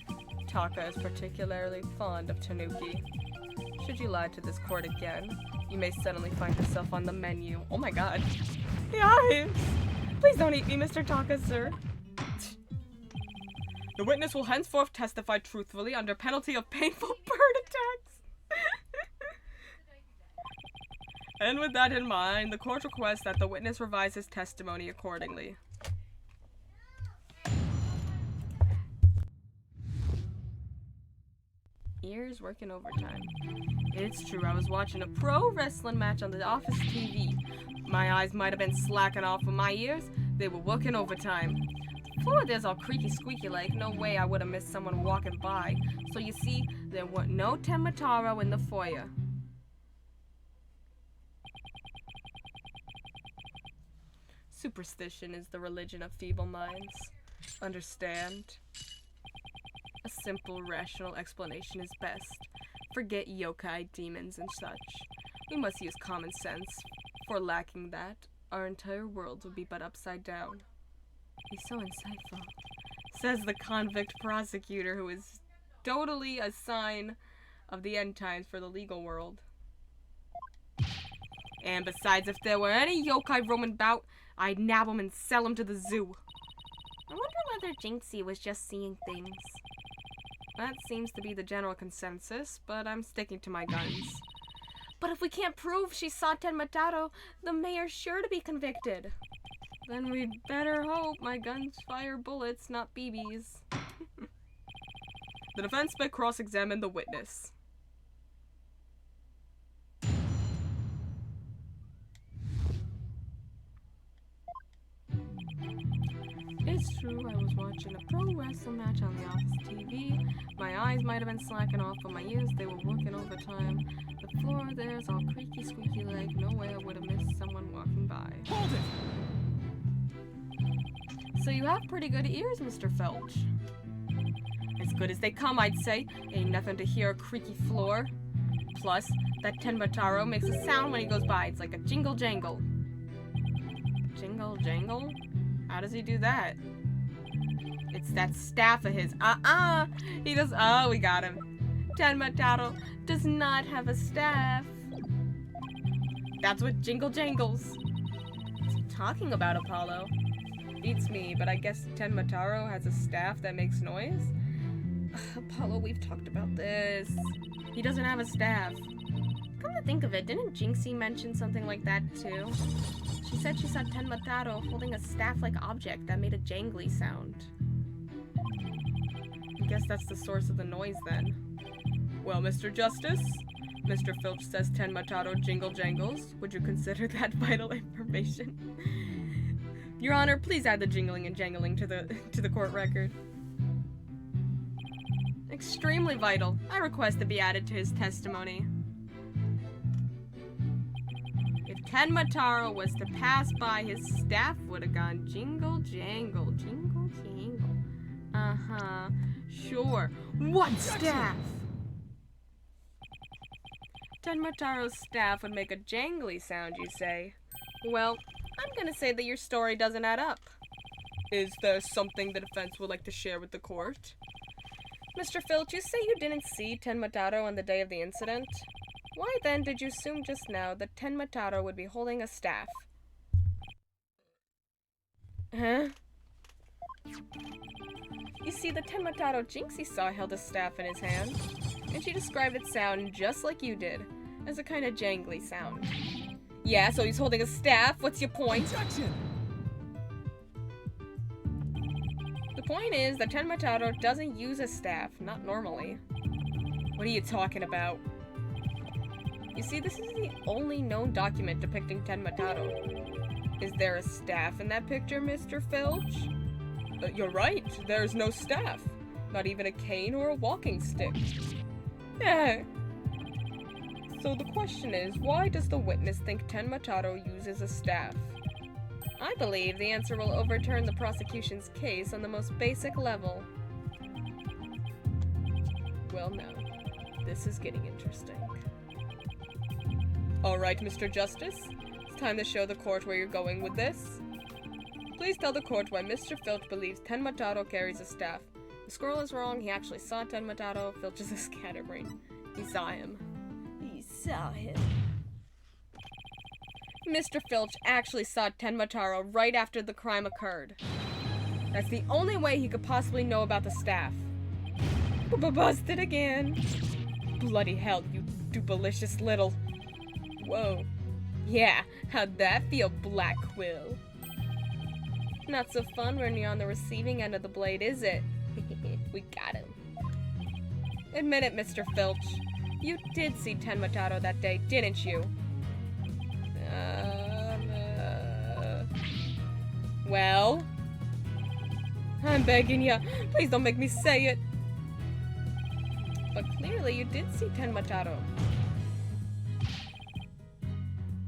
Taka is particularly fond of tanuki. Should you lie to this court again, you may suddenly find yourself on the menu. Oh my god. The eyes! Please don't eat me, Mr. Taka, sir. The witness will henceforth testify truthfully under penalty of painful bird attacks. And with that in mind, the court requests that the witness revise his testimony accordingly. Ears working overtime. It's true, I was watching a pro wrestling match on the office TV. My eyes might have been slacking off, but my ears, they were working overtime. The floor there's all creaky squeaky like, no way I would have missed someone walking by. So you see, there weren't no Tenmataro in the foyer. Superstition is the religion of feeble minds. Understand? A simple, rational explanation is best. Forget yokai, demons, and such. We must use common sense. For lacking that, our entire world would be but upside down. He's so insightful, says the convict prosecutor, who is totally a sign of the end times for the legal world. And besides, if there were any yokai roaming about, I'd nab them and sell them to the zoo. I wonder whether Jinxie was just seeing things. That seems to be the general consensus, but I'm sticking to my guns. But if we can't prove she saw Tenmataro, the mayor's sure to be convicted. Then we'd better hope my guns fire bullets, not BBs. The defense may cross-examine the witness. It's true, I was watching a pro wrestling match on the office TV. My eyes might have been slacking off, but my ears, they were working overtime. The floor there's all creaky squeaky like, no way I would have missed someone walking by. Hold it! So you have pretty good ears, Mr. Filch. As good as they come, I'd say. Ain't nothing to hear a creaky floor. Plus, that Tenmataro makes a sound when he goes by. It's like a jingle jangle. Jingle jangle? How does he do that? It's that staff of his. He does. Oh, we got him. Tenmataro does not have a staff. That's what jingle jangles. What's he talking about, Apollo? Beats me, but I guess Tenmataro has a staff that makes noise? Apollo, we've talked about this. He doesn't have a staff. Come to think of it, didn't Jinxie mention something like that too? She said she saw Tenmataro holding a staff-like object that made a jangly sound. I guess that's the source of the noise then. Well, Mr. Justice, Mr. Filch says Tenmataro jingle jangles. Would you consider that vital information? Your Honor, please add the jingling and jangling to the court record. Extremely vital. I request to be added to his testimony. If Tenmataro was to pass by, his staff would have gone jingle jangle, jingle jangle. Uh-huh. Sure. What staff? Tenmataro's staff would make a jangly sound, you say? Well, I'm gonna say that your story doesn't add up. Is there something the defense would like to share with the court? Mr. Filch, you say you didn't see Tenmataro on the day of the incident? Why then did you assume just now that Tenmataro would be holding a staff? Huh? You see, the Tenmataro Jinxie saw held a staff in his hand, and she described its sound just like you did, as a kind of jangly sound. Yeah, so he's holding a staff. What's your point? Objection! The point is that Tenmataro doesn't use a staff, not normally. What are you talking about? You see, this is the only known document depicting Tenmataro. Is there a staff in that picture, Mr. Filch? You're right, there's no staff. Not even a cane or a walking stick. Yeah. So the question is, why does the witness think Tenmataro uses a staff? I believe the answer will overturn the prosecution's case on the most basic level. Well, now, this is getting interesting. Alright, Mr. Justice, it's time to show the court where you're going with this. Please tell the court why Mr. Filch believes Tenmataro carries a staff. The squirrel is wrong, he actually saw Tenmataro. Filch is a scatterbrain. He saw him. He saw him. Mr. Filch actually saw Tenmataro right after the crime occurred. That's the only way he could possibly know about the staff. Busted again. Bloody hell, you dupalicious little... Whoa. Yeah, how'd that feel, Black Quill? Not so fun when you're on the receiving end of the blade, is it? We got him. Admit it, Mr. Filch. You did see Tenmataro that day, didn't you? Well? I'm begging you, please don't make me say it. But clearly you did see Tenmataro.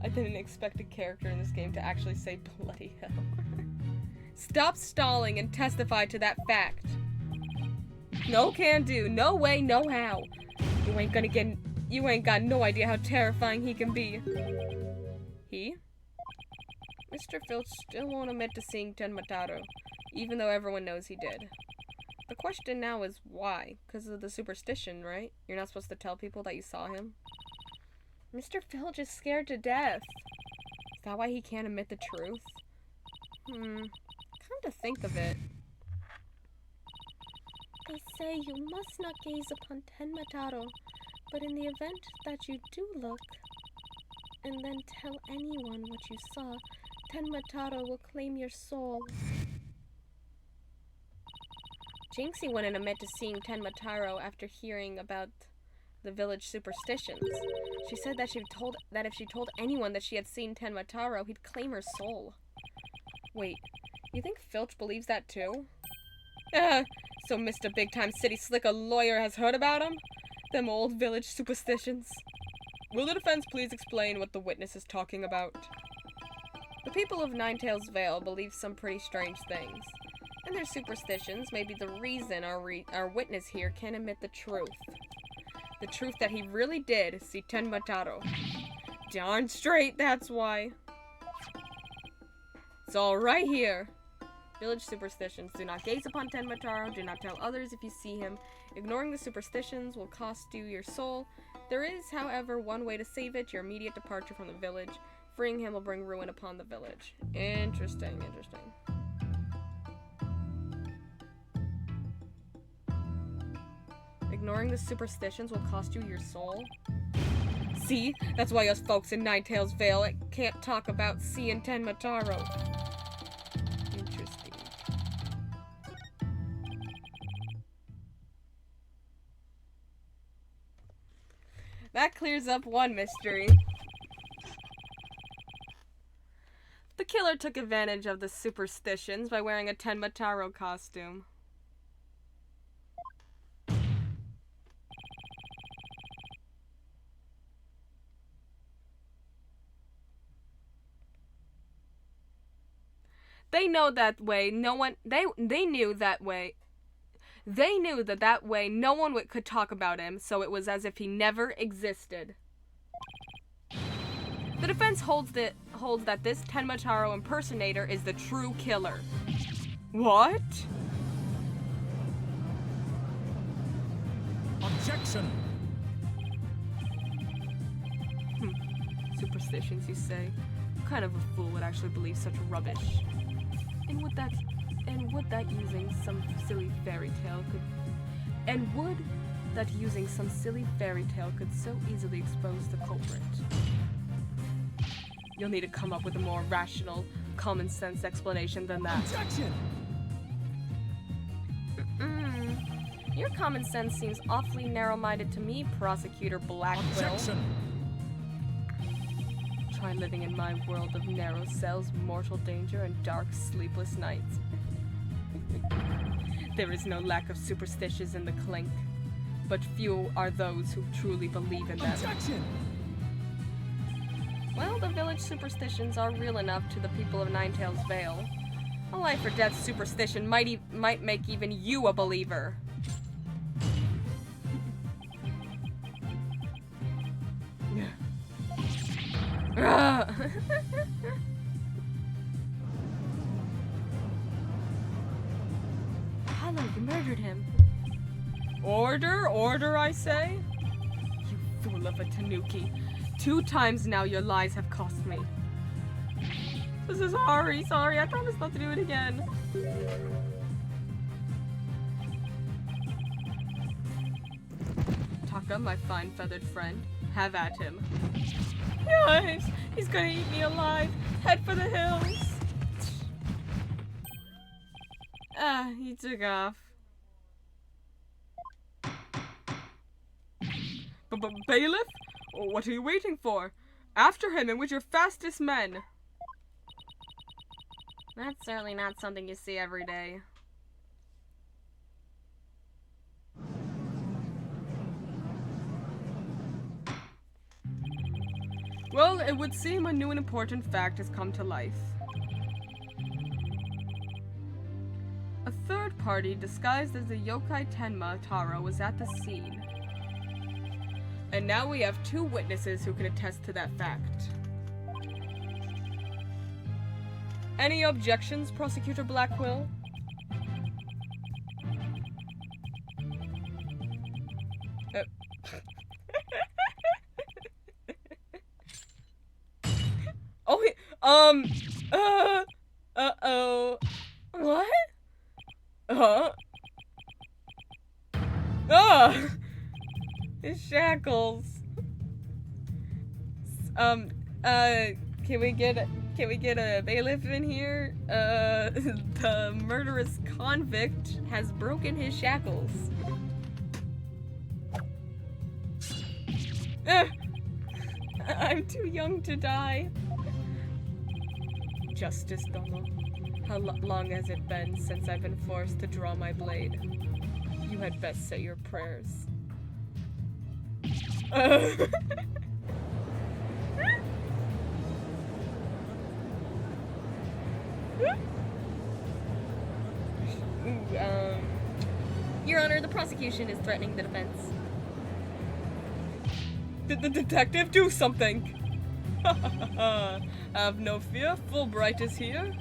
I didn't expect a character in this game to actually say bloody hell. Stop stalling and testify to that fact. No can do, no way, no how. You ain't got no idea how terrifying he can be. He? Mr. Filch still won't admit to seeing Tenmataro, even though everyone knows he did. The question now is why? Because of the superstition, right? You're not supposed to tell people that you saw him? Mr. Filch is scared to death. Is that why he can't admit the truth? Come to think of it. They say you must not gaze upon Tenmataro, but in the event that you do look, and then tell anyone what you saw, Tenmataro will claim your soul. Jinxie wouldn't admit to seeing Tenmataro after hearing about the village superstitions. She said that if she told anyone that she had seen Tenmataro, he'd claim her soul. Wait, you think Filch believes that too? So Mr. Big Time City Slicker lawyer has heard about him? Them old village superstitions. Will the defense please explain what the witness is talking about? The people of Ninetails Vale believe some pretty strange things, and their superstitions may be the reason our witness here can't admit the truth. The truth that he really did see Tenmataro. Darn straight, that's why. It's all right here. Village superstitions. Do not gaze upon Tenmataro. Do not tell others if you see him. Ignoring the superstitions will cost you your soul. There is, however, one way to save it, your immediate departure from the village. Freeing him will bring ruin upon the village. Interesting, interesting. Ignoring the superstitions will cost you your soul? See? That's why us folks in Ninetails Vale can't talk about seeing Tenmataro. Interesting. That clears up one mystery. The killer took advantage of the superstitions by wearing a Tenmataro costume. They know that way no one they knew that way. They knew that way no one could talk about him, so it was as if he never existed. The defense holds that this Tenmataro impersonator is the true killer. What? Objection! Superstitions, you say? What kind of a fool would actually believe such rubbish? And would that using some silly fairy tale could so easily expose the culprit? You'll need to come up with a more rational, common sense explanation than that. Objection! Your common sense seems awfully narrow-minded to me, Prosecutor Blackquill. Objection! Try living in my world of narrow cells, mortal danger, and dark, sleepless nights. There is no lack of superstitions in the clink, but few are those who truly believe in them. Objection! Well, the village superstitions are real enough to the people of Ninetails Vale. A life or death superstition might make even you a believer. Apollo, you murdered him. Order, order, I say? You fool of a tanuki. 2 times now your lies have cost me. This is sorry, I promise not to do it again. Taka, my fine feathered friend, have at him. Yes, he's gonna eat me alive. Head for the hills. Ah, he took off. Bailiff? What are you waiting for? After him and with your fastest men. That's certainly not something you see every day. Well, it would seem a new and important fact has come to life. A third party disguised as the yokai Tenma Taro was at the scene. And now we have 2 witnesses who can attest to that fact. Any objections, Prosecutor Blackwell? Uh-oh. What? His shackles. Can we get a bailiff in here? The murderous convict has broken his shackles. I'm too young to die. Justice Donald, how long has it been since I've been forced to draw my blade? You had best say your prayers. Your Honor, the prosecution is threatening the defense. The detective, do something! Have no fear, Fulbright is here.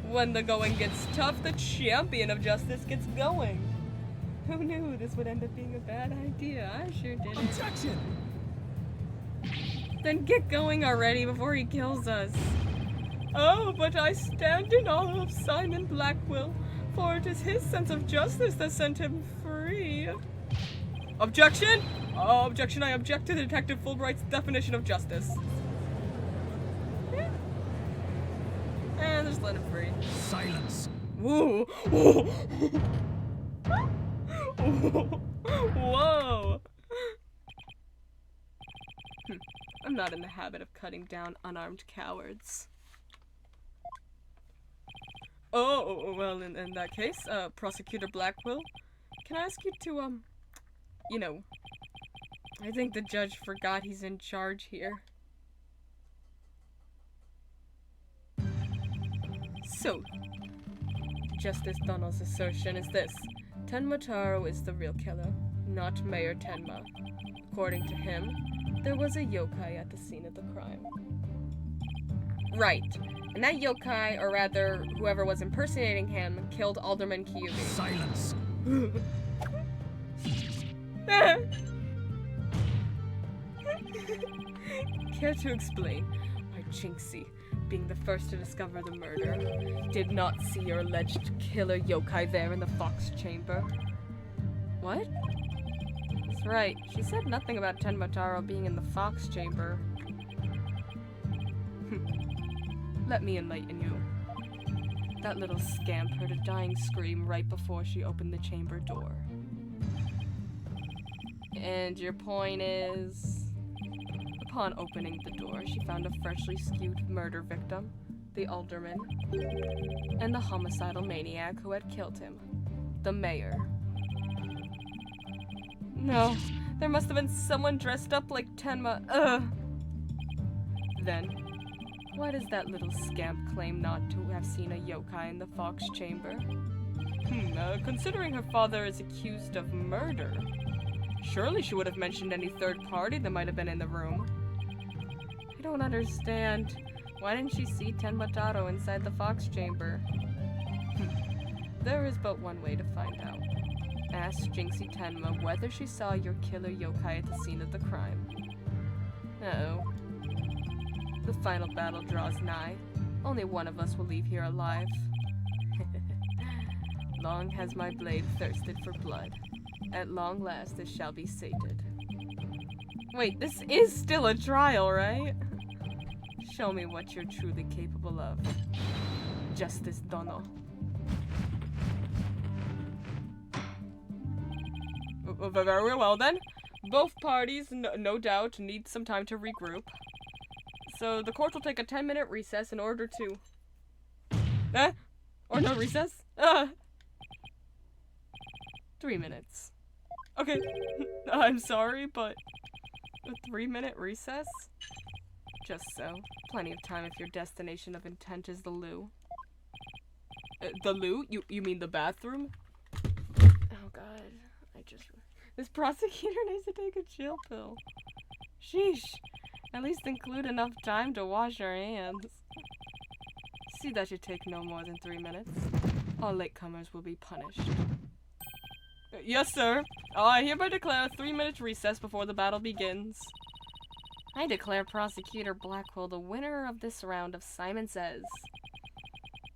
When the going gets tough, the champion of justice gets going. Who knew this would end up being a bad idea? I sure didn't. Objection! Then get going already before he kills us. Oh, but I stand in awe of Simon Blackwell, for it is his sense of justice that sent him free. Objection! Objection, I object to Detective Fulbright's definition of justice. And just let him free. Silence. Whoa! Whoa! I'm not in the habit of cutting down unarmed cowards. Oh, well, in that case, Prosecutor Blackwell, can I ask you to, I think the judge forgot he's in charge here. So, Justice Donald's assertion is this. Tenma Taro is the real killer, not Mayor Tenma. According to him, there was a yokai at the scene of the crime. Right. And that yokai, or rather, whoever was impersonating him, killed Alderman Kyubi. Silence. Care to explain why Jinxie, being the first to discover the murder, did not see your alleged killer yokai there in the Fox Chamber? What? That's right, she said nothing about Tenma Taro being in the Fox Chamber. Let me enlighten you. That little scamp heard a dying scream right before she opened the chamber door. And your point is... Upon opening the door, she found a freshly skewed murder victim. the alderman, and the homicidal maniac who had killed him, the mayor. No, there must have been someone dressed up like Tenma. Then, why does that little scamp claim not to have seen a yokai in the Fox Chamber? Considering her father is accused of murder, surely she would have mentioned any third party that might have been in the room. I don't understand. Why didn't she see Tenma Taro inside the Fox Chamber? There is but one way to find out. Ask Jinxie Tenma whether she saw your killer yokai at the scene of the crime. Uh-oh. The final battle draws nigh. Only one of us will leave here alive. Long has my blade thirsted for blood. At long last it shall be sated. Wait, this is still a trial, right? Show me what you're truly capable of. Justice Dono. Very well then. Both parties, no doubt, need some time to regroup. So the court will take a 10-minute recess in order to... Or no recess? 3 minutes. Okay. I'm sorry, but... A 3-minute recess? Just so. Plenty of time if your destination of intent is the loo. The loo? You mean the bathroom? Oh god. This prosecutor needs to take a chill pill. Sheesh. At least include enough time to wash your hands. See that you take no more than 3 minutes. All latecomers will be punished. Yes, sir. I hereby declare a 3-minute recess before the battle begins. I declare Prosecutor Blackwell the winner of this round of Simon Says.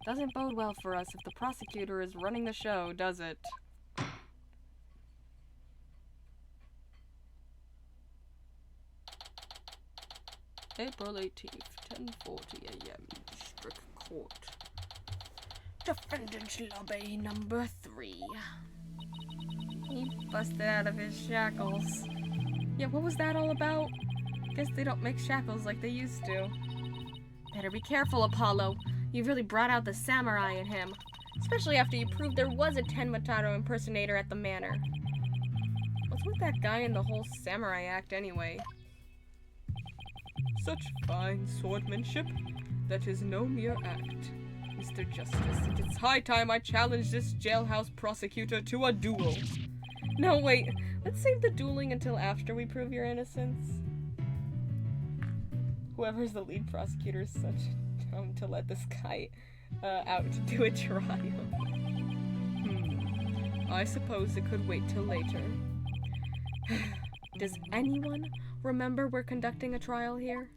Doesn't bode well for us if the prosecutor is running the show, does it? April 18th, 10:40 a.m. District Court. Defendant's lobby number 3. He busted out of his shackles. Yeah, what was that all about? Guess they don't make shackles like they used to. Better be careful, Apollo. You really brought out the samurai in him. Especially after you proved there was a Tenma Taro impersonator at the manor. What's with that guy in the whole samurai act anyway? Such fine swordsmanship. That is no mere act. Mr. Justice, it is high time I challenge this jailhouse prosecutor to a duel. No, wait. Let's save the dueling until after we prove your innocence. Whoever's the lead prosecutor is such dumb to let this guy out to do a trial. I suppose it could wait till later. Does anyone remember we're conducting a trial here?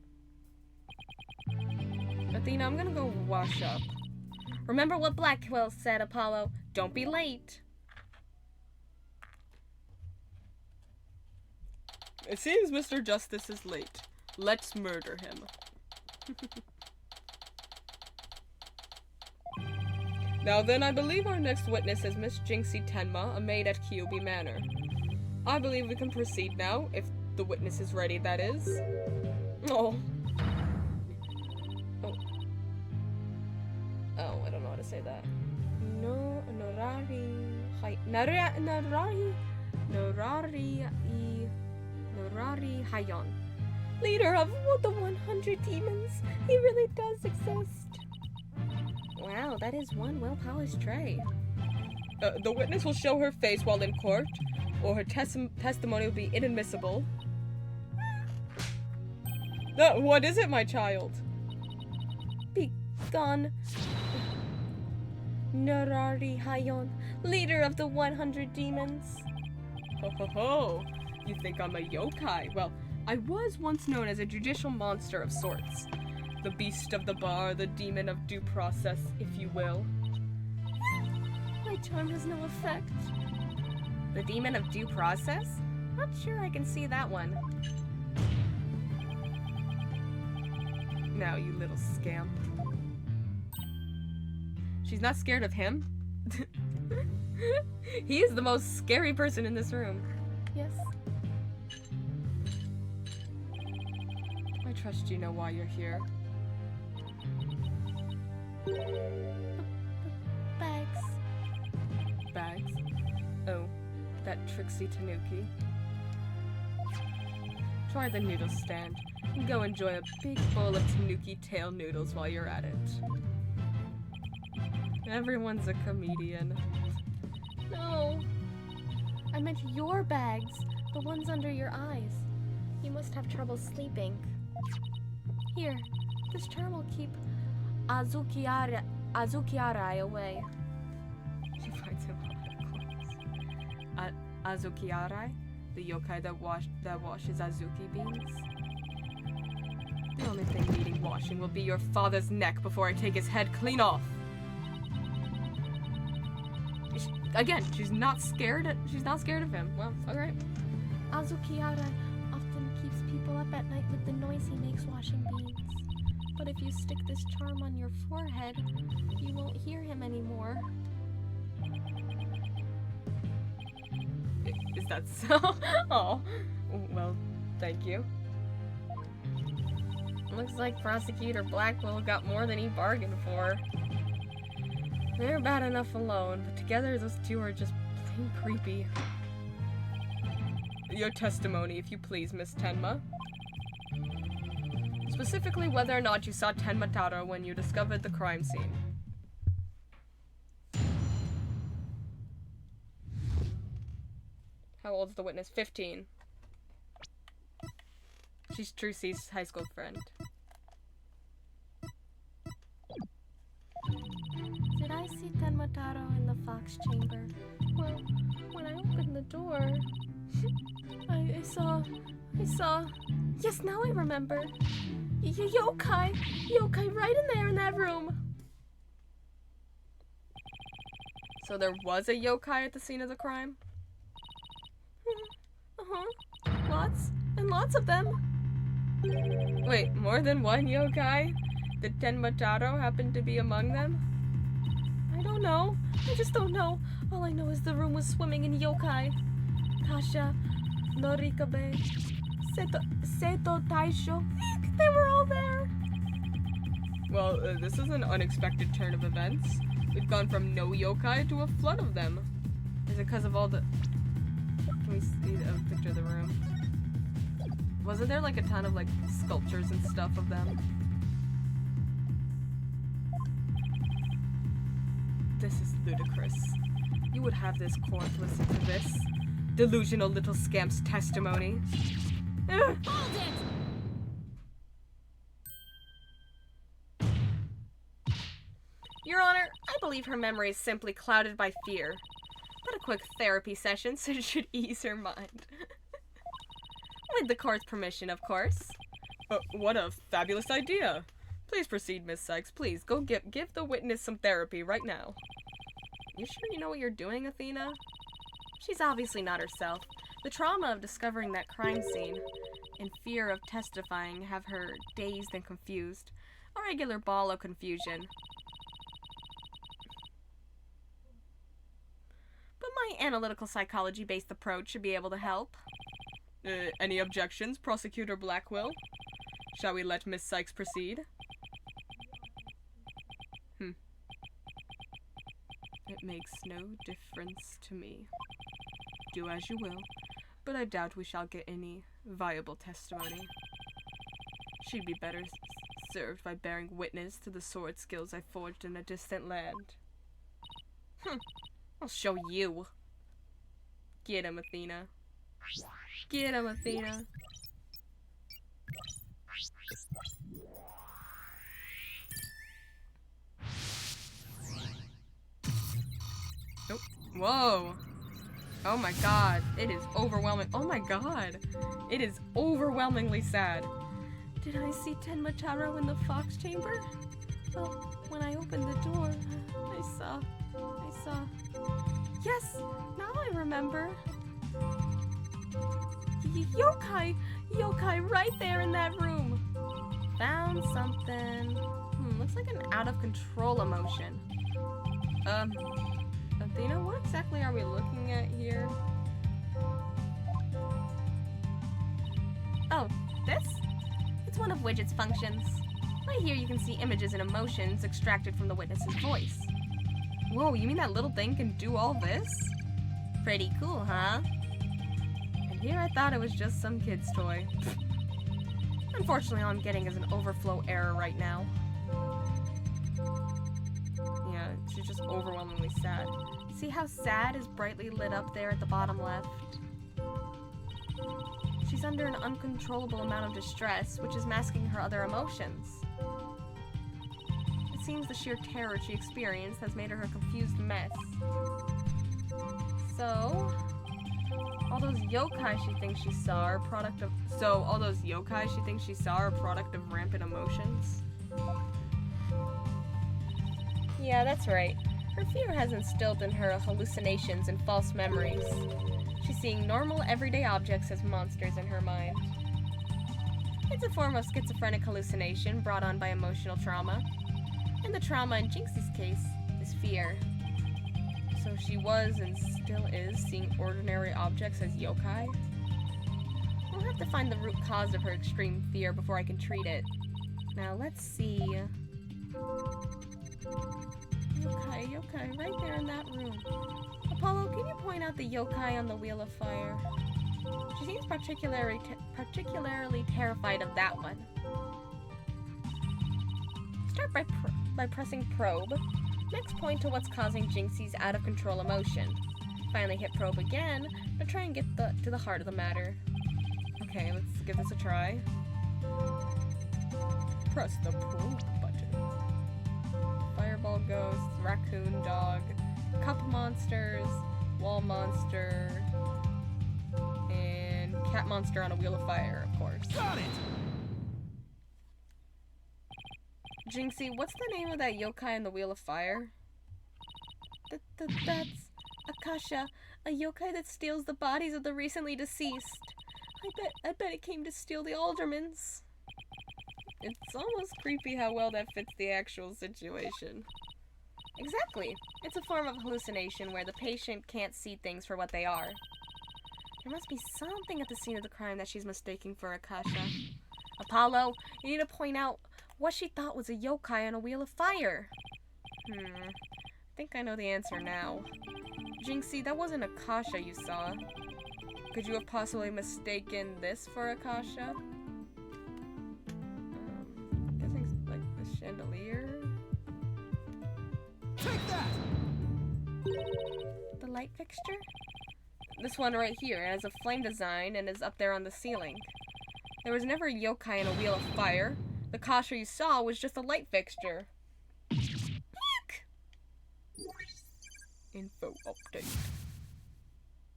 Athena, I'm gonna go wash up. Remember what Blackwell said, Apollo. Don't be late. It seems Mr. Justice is late. Let's murder him. Now then, I believe our next witness is Miss Jinxie Tenma, a maid at Kyubi Manor. I believe we can proceed now, if the witness is ready, that is. Oh, I don't know how to say that. Norari Hayon. Leader of the 100 demons. He really does exist. Wow, that is one well-polished tray. The witness will show her face while in court, or her testimony will be inadmissible. What is it, my child? Be gone. Norari Hayon, leader of the 100 demons. Ho ho ho! You think I'm a yokai? Well, I was once known as a judicial monster of sorts. The beast of the bar, the demon of due process, if you will. My charm has no effect. The demon of due process? Not sure I can see that one. Now, you little scamp. She's not scared of him? He is the most scary person in this room. Yes. I trust you know why you're here. Bags. Bags? Oh, that tricksy Tanuki. Try the noodle stand and go enjoy a big bowl of Tanuki tail noodles while you're at it. Everyone's a comedian. No. I meant your bags. The ones under your eyes. You must have trouble sleeping. Here, this charm will keep Azukiarai away. She finds him hot, of course. Azukiarai? The yokai that washes Azuki beans? The only thing needing washing will be your father's neck before I take his head clean off. Again, she's not scared of him. Well, alright. Azukiarai often keeps people up at night with the noise he makes washing beans. But if you stick this charm on your forehead, you won't hear him anymore. Is that so? Oh, well, thank you. Looks like Prosecutor Blackwell got more than he bargained for. They're bad enough alone, but together those two are just plain creepy. Your testimony, if you please, Miss Tenma. Specifically, whether or not you saw Tenma Taro when you discovered the crime scene. How old's the witness? 15. She's Trucy's high school friend. Did I see Tenma Taro in the fox chamber? Well, when I opened the door, I saw, yes, now I remember. Yokai right in there in that room. So there was a yokai at the scene of the crime? Lots and lots of them. Wait, more than one yokai? Did Tenma Taro happen to be among them? I don't know. I just don't know. All I know is the room was swimming in yokai. Tasha, Norikabe, Seto Taisho. They were all there. Well, this is an unexpected turn of events. We've gone from no yokai to a flood of them. Is it because of all the... Can we see a picture of the room? Wasn't there like a ton of like sculptures and stuff of them? This is ludicrous. You would have this court listen to this delusional little scamp's testimony. Hold it! Your Honor, I believe her memory is simply clouded by fear. But a quick therapy session should ease her mind. With the court's permission, of course. What a fabulous idea. Please proceed, Miss Sykes. Please, go give the witness some therapy right now. You sure you know what you're doing, Athena? She's obviously not herself. The trauma of discovering that crime scene and fear of testifying have her dazed and confused. A regular ball of confusion. But my analytical psychology-based approach should be able to help. Any objections, Prosecutor Blackwell? Shall we let Miss Sykes proceed? It makes no difference to me. Do as you will, but I doubt we shall get any viable testimony. She'd be better served by bearing witness to the sword skills I forged in a distant land. I'll show you. Get him, Athena. Get him, Athena. Nope. Whoa. Oh my god. It is overwhelming. Oh my god. It is overwhelmingly sad. Did I see Tenma Taro in the fox chamber? Well, when I opened the door, I saw... Yes, now I remember. Yokai right there in that room. Found something. Looks like an out-of-control emotion. Athena, what exactly are we looking at here? Oh, this? It's one of Widget's functions. Right here you can see images and emotions extracted from the witness's voice. Whoa, you mean that little thing can do all this? Pretty cool, huh? And here I thought it was just some kid's toy. Unfortunately, all I'm getting is an overflow error right now. Yeah, she's just overwhelmingly sad. See how sad is brightly lit up there at the bottom left? She's under an uncontrollable amount of distress, which is masking her other emotions. It seems the sheer terror she experienced has made her a confused mess. So, all those yokai she thinks she saw are a product of rampant emotions? Yeah, that's right. Her fear has instilled in her hallucinations and false memories. She's seeing normal, everyday objects as monsters in her mind. It's a form of schizophrenic hallucination brought on by emotional trauma. And the trauma in Jinxie's case is fear. So she was and still is seeing ordinary objects as yokai? I'll have to find the root cause of her extreme fear before I can treat it. Now let's see. Yokai, right there in that room. Apollo, can you point out the yokai on the Wheel of Fire? She seems particularly terrified of that one. Start by pressing probe. Next, point to what's causing Jinxie's out-of-control emotion. Finally hit probe again, to try and get to the heart of the matter. Okay, let's give this a try. Press the probe button. Fireball ghost, raccoon dog, cup monsters, wall monster, and cat monster on a Wheel of Fire, of course. Got it! Jinxie, what's the name of that yokai on the Wheel of Fire? That's Akasha, a yokai that steals the bodies of the recently deceased. I bet it came to steal the aldermans. It's almost creepy how well that fits the actual situation. Exactly. It's a form of hallucination where the patient can't see things for what they are. There must be something at the scene of the crime that she's mistaking for Akasha. Apollo, you need to point out what she thought was a yokai on a Wheel of Fire. I think I know the answer now. Jinxie, that wasn't Akasha you saw. Could you have possibly mistaken this for Akasha? Guessing like the chandelier? Take that! The light fixture? This one right here. It has a flame design and is up there on the ceiling. There was never a yokai in a Wheel of Fire. The Akasha you saw was just a light fixture. Info update.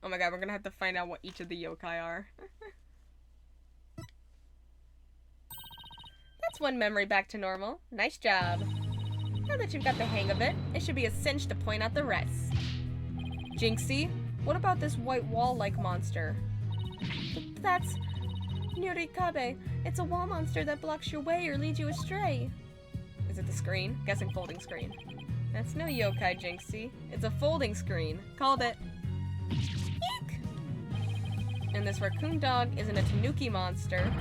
Oh my god, we're gonna have to find out what each of the yokai are. That's one memory back to normal. Nice job. Now that you've got the hang of it, it should be a cinch to point out the rest. Jinxie, what about this white wall-like monster? That's Nurikabe. It's a wall monster that blocks your way or leads you astray. Is it the screen? Guessing folding screen. That's no yokai, Jinxie. It's a folding screen. Called it. Eek! And this raccoon dog isn't a tanuki monster.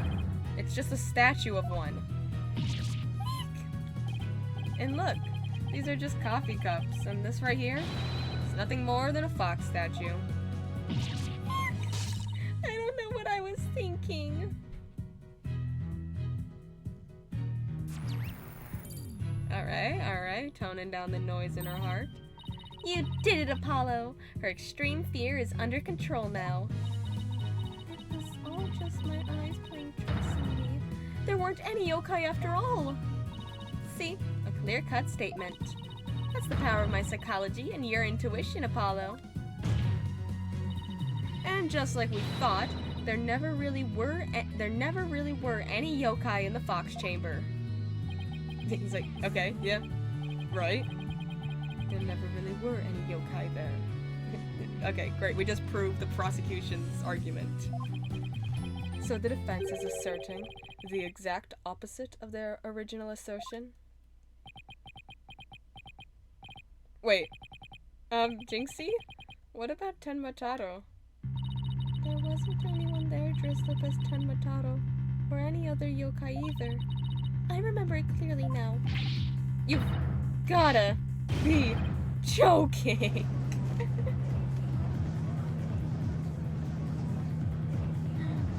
It's just a statue of one. Eek! And look, these are just coffee cups. And this right here is nothing more than a fox statue. I don't know what I was thinking. Alright, toning down the noise in her heart. You did it, Apollo. Her extreme fear is under control now. It was all just my eyes playing tricks on me. There weren't any yokai after all. See? A clear-cut statement. That's the power of my psychology and your intuition, Apollo. And just like we thought, there never really were any yokai in the fox chamber. He's like, okay, yeah, right. There never really were any yokai there. Okay, great, we just proved the prosecution's argument. So the defense is asserting the exact opposite of their original assertion? Wait, Jinxie? What about Tenmataro? There wasn't anyone there dressed up as Tenmataro, or any other yokai either. I remember it clearly now. You've gotta be joking.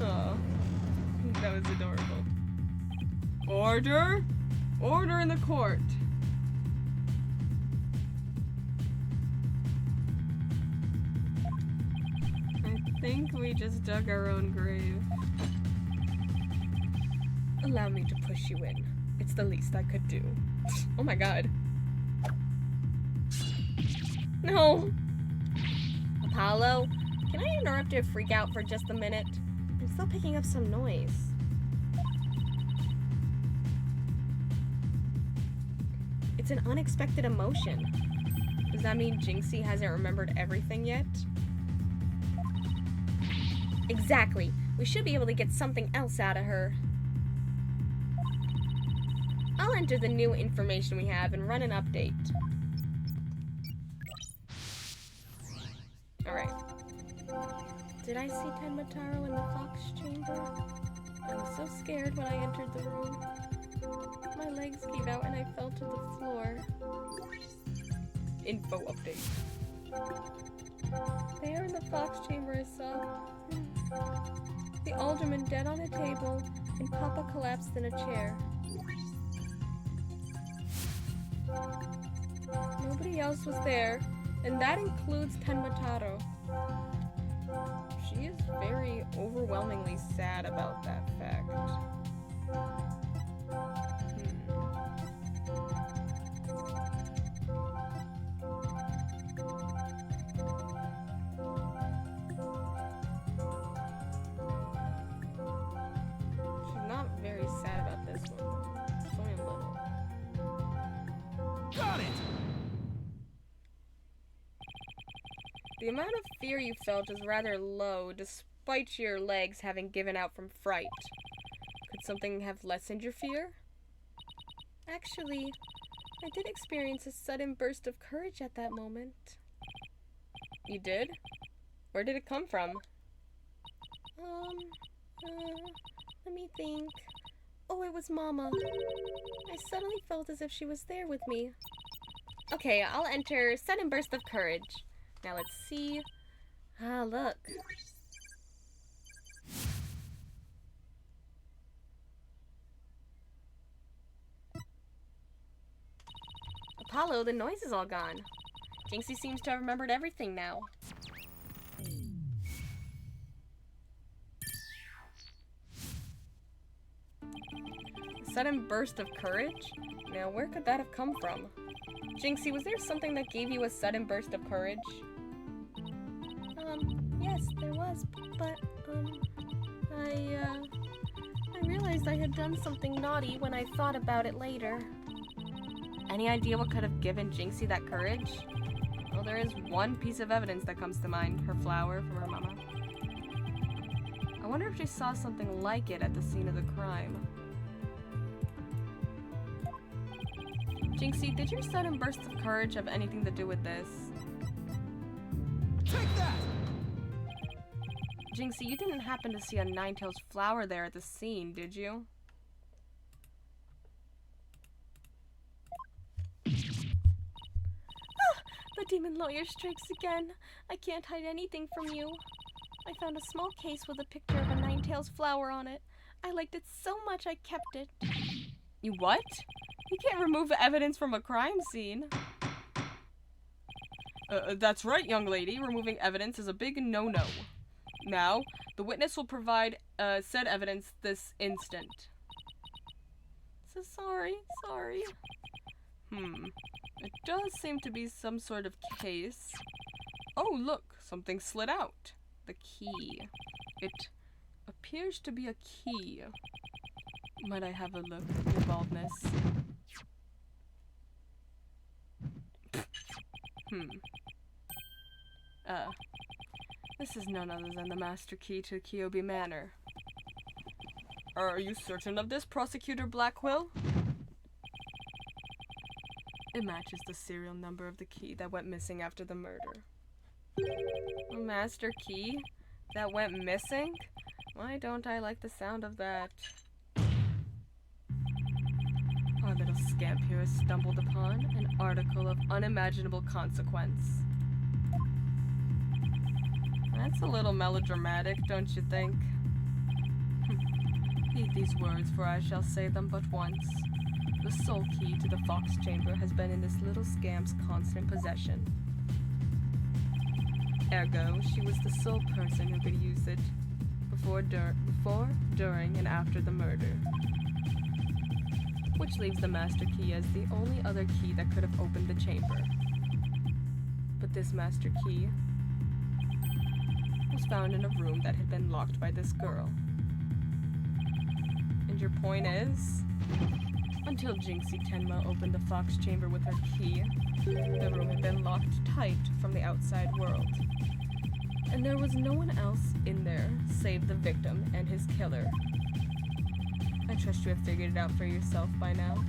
Oh, that was adorable. Order! Order in the court. I think we just dug our own grave. Allow me to push you in. It's the least I could do. Oh my god. No! Apollo, can I interrupt your freak out for just a minute? I'm still picking up some noise. It's an unexpected emotion. Does that mean Jinxie hasn't remembered everything yet? Exactly. We should be able to get something else out of her. I'll enter the new information we have and run an update. Alright. Did I see Tenmataro in the fox chamber? I was so scared when I entered the room. My legs gave out and I fell to the floor. Info update. There in the fox chamber I saw the alderman dead on a table and Papa collapsed in a chair. Nobody else was there, and that includes Tenmataro. She is very overwhelmingly sad about that fact. She's not very sad about this one. She's only a little. Got it! The amount of fear you felt is rather low, despite your legs having given out from fright. Could something have lessened your fear? Actually, I did experience a sudden burst of courage at that moment. You did? Where did it come from? Let me think. Oh, it was Mama. I suddenly felt as if she was there with me. Okay, I'll enter sudden burst of courage. Now let's see. Ah, look. Apollo, the noise is all gone. Jinxie seems to have remembered everything now. A sudden burst of courage? Now, where could that have come from? Jinxie, was there something that gave you a sudden burst of courage? Yes, there was, but, I realized I had done something naughty when I thought about it later. Any idea what could have given Jinxie that courage? Well, there is one piece of evidence that comes to mind. Her flower from her mama. I wonder if she saw something like it at the scene of the crime. Jinxie, did your sudden burst of courage have anything to do with this? Take that! Jinxie, you didn't happen to see a nine-tails flower there at the scene, did you? The demon lawyer strikes again. I can't hide anything from you. I found a small case with a picture of a nine-tails flower on it. I liked it so much I kept it. You what? You can't remove evidence from a crime scene. That's right, young lady. Removing evidence is a big no-no. Now, the witness will provide said evidence this instant. So sorry. It does seem to be some sort of case. Oh, look, something slid out. The key. It appears to be a key. Might I have a look, your baldness? This is none other than the master key to Kyobi Manor. Are you certain of this, Prosecutor Blackwell? It matches the serial number of the key that went missing after the murder. A master key that went missing? Why don't I like the sound of that? Our little scamp here has stumbled upon an article of unimaginable consequence. That's a little melodramatic, don't you think? Heed these words, for I shall say them but once. The sole key to the Fox Chamber has been in this little scamp's constant possession. Ergo, she was the sole person who could use it before, during, and after the murder. Which leaves the master key as the only other key that could have opened the chamber. But this master key was found in a room that had been locked by this girl. And your point is? Until Jinxie Tenma opened the Fox Chamber with her key, the room had been locked tight from the outside world. And there was no one else in there save the victim and his killer. I trust you have figured it out for yourself by now.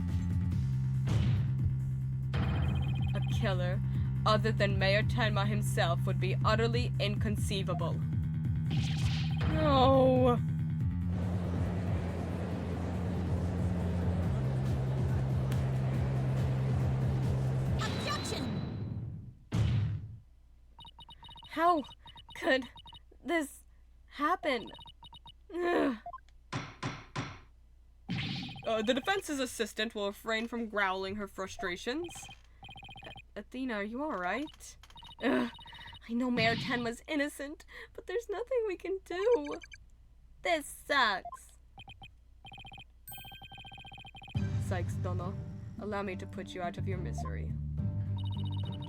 A killer other than Mayor Tenma himself would be utterly inconceivable. No! Objection! How could this happen? Ugh. The defense's assistant will refrain from growling her frustrations. Athena, are you alright? I know Mayor Tenma's innocent, but there's nothing we can do. This sucks. Sykes, Dono. Allow me to put you out of your misery.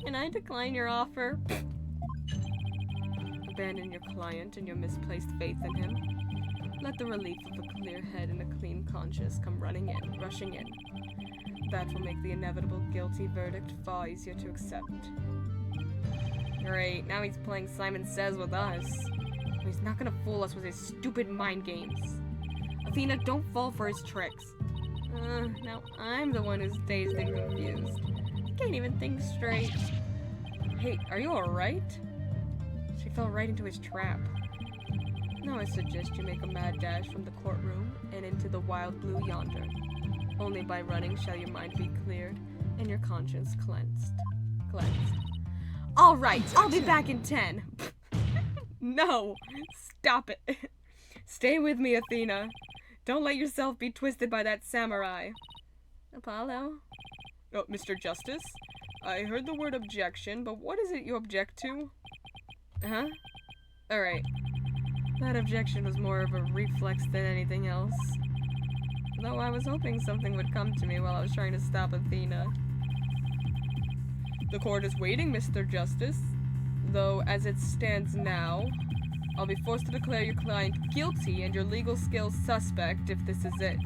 Can I decline your offer? Abandon your client and your misplaced faith in him. Let the relief of a clear head and a clean conscience come rushing in. That will make the inevitable guilty verdict far easier to accept. Great, now he's playing Simon Says with us. He's not gonna fool us with his stupid mind games. Athena, don't fall for his tricks. Now I'm the one who's dazed and confused. I can't even think straight. Hey, are you alright? She fell right into his trap. Now I suggest you make a mad dash from the courtroom and into the wild blue yonder. Only by running shall your mind be cleared and your conscience cleansed. Alright, I'll be back in 10. No, stop it. Stay with me, Athena. Don't let yourself be twisted by that samurai. Apollo? Oh, Mr. Justice? I heard the word objection, but what is it you object to? Huh? Alright. That objection was more of a reflex than anything else. Though I was hoping something would come to me while I was trying to stop Athena. The court is waiting, Mr. Justice. Though, as it stands now, I'll be forced to declare your client guilty and your legal skills suspect if this is it.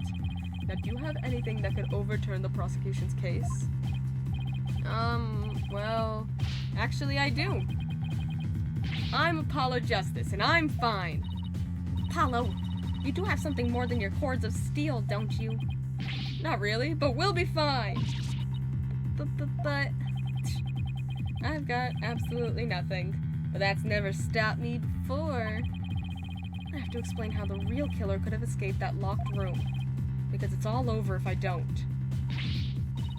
Now, do you have anything that could overturn the prosecution's case? Well, actually I do. I'm Apollo Justice, and I'm fine. Apollo, you do have something more than your cords of steel, don't you? Not really, but we'll be fine. But... I've got absolutely nothing. But that's never stopped me before. I have to explain how the real killer could have escaped that locked room. Because it's all over if I don't.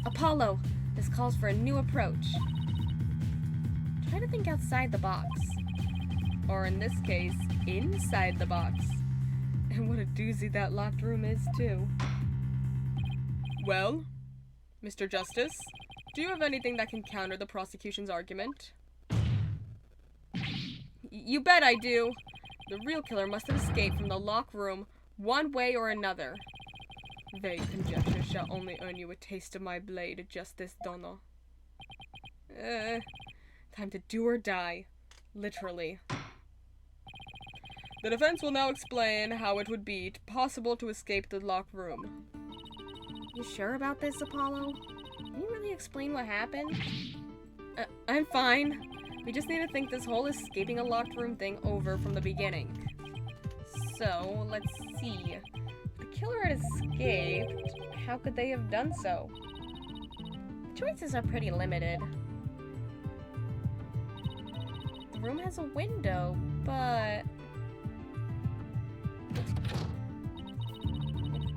Apollo, this calls for a new approach. Try to think outside the box. Or in this case, inside the box. And what a doozy that locked room is, too. Well, Mr. Justice, do you have anything that can counter the prosecution's argument? You bet I do. The real killer must have escaped from the locked room one way or another. Vague conjecture shall only earn you a taste of my blade, Justice Dono. Time to do or die. Literally. The defense will now explain how it would be possible to escape the locked room. You sure about this, Apollo? Can you really explain what happened? I'm fine. We just need to think this whole escaping a locked room thing over from the beginning. So, let's see. If the killer had escaped, how could they have done so? The choices are pretty limited. The room has a window, but...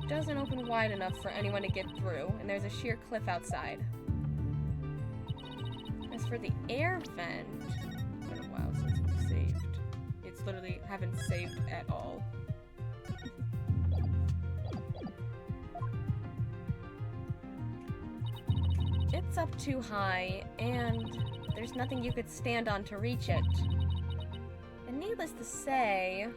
it doesn't open wide enough for anyone to get through, and there's a sheer cliff outside. As for the air vent, it's been a while since we've saved. It's literally haven't saved at all. It's up too high, and there's nothing you could stand on to reach it. And needless to say,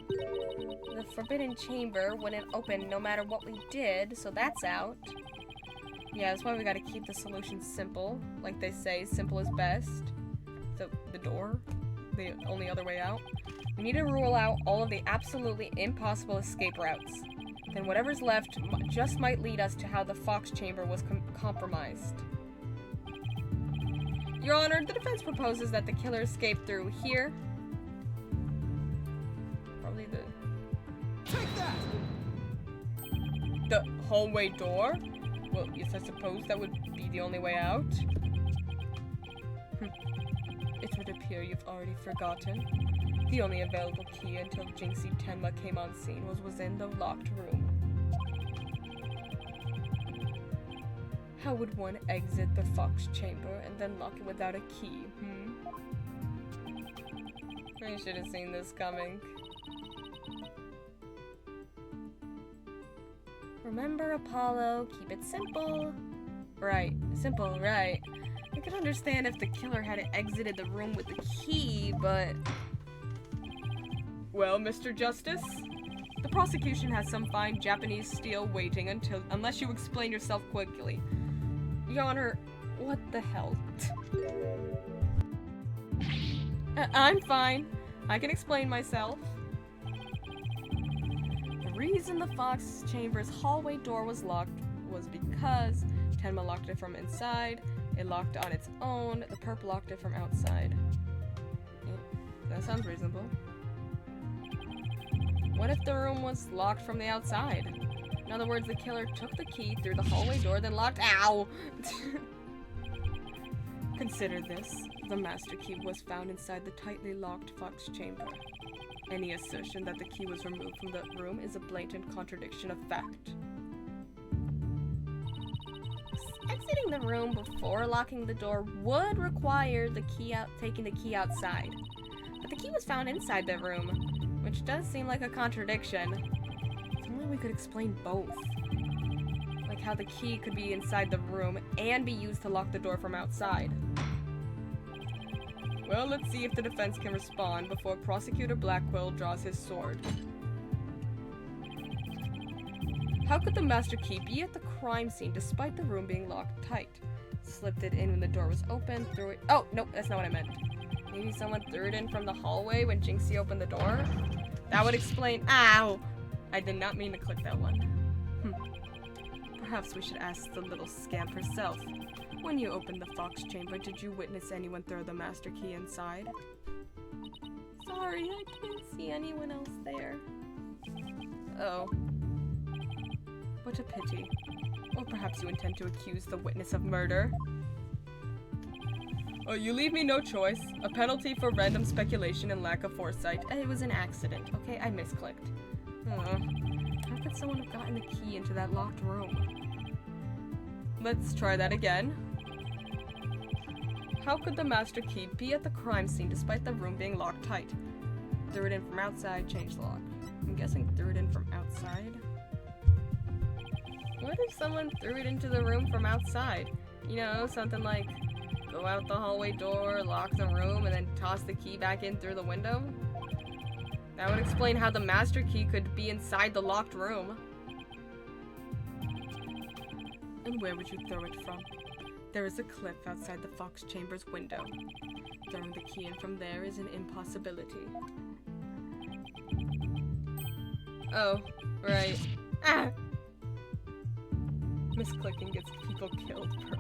the forbidden chamber wouldn't open no matter what we did, so that's out. Yeah, that's why we gotta keep the solution simple. Like they say, simple is best. So, the door? The only other way out? We need to rule out all of the absolutely impossible escape routes. Then whatever's left just might lead us to how the Fox chamber was compromised. Your Honor, the defense proposes that the killer escaped through here. Probably the... Take that! The hallway door? Well, yes, I suppose that would be the only way out. It would appear you've already forgotten. The only available key until Jinxie Tenma came on scene was in the locked room. How would one exit the Fox chamber and then lock it without a key, I should have seen this coming. Remember, Apollo, keep it simple. Right, simple, right. I could understand if the killer had exited the room with the key, but... Well, Mr. Justice, the prosecution has some fine Japanese steel waiting unless you explain yourself quickly. Your Honor, what the hell? I'm fine. I can explain myself. The reason the Fox Chamber's hallway door was locked was because Tenma locked it from inside, it locked on its own, the perp locked it from outside. That sounds reasonable. What if the room was locked from the outside? In other words, the killer took the key through the hallway door, then locked— Ow! Consider this. The master key was found inside the tightly locked Fox chamber. Any assertion that the key was removed from the room is a blatant contradiction of fact. Exiting the room before locking the door would require taking the key outside. But the key was found inside the room, which does seem like a contradiction. If only we could explain both. Like how the key could be inside the room and be used to lock the door from outside. Well, let's see if the defense can respond before Prosecutor Blackwell draws his sword. How could the master key be at the crime scene despite the room being locked tight? Slipped it in when the door was open, threw it— Oh, nope, that's not what I meant. Maybe someone threw it in from the hallway when Jinxie opened the door? That would explain— Ow! I did not mean to click that one. Perhaps we should ask the little scamp herself. When you opened the Fox chamber, did you witness anyone throw the master key inside? Sorry, I can't see anyone else there. Oh. What a pity. Or perhaps you intend to accuse the witness of murder? Oh, you leave me no choice. A penalty for random speculation and lack of foresight. It was an accident, okay? I misclicked. How could someone have gotten the key into that locked room? Let's try that again. How could the master key be at the crime scene despite the room being locked tight? Threw it in from outside, changed the lock. I'm guessing threw it in from outside? What if someone threw it into the room from outside? You know, something like go out the hallway door, lock the room, and then toss the key back in through the window? That would explain how the master key could be inside the locked room. And where would you throw it from? There is a cliff outside the Fox chamber's window. Throwing the key in from there is an impossibility. Oh, right. Ah! Misclicking gets people killed, bro.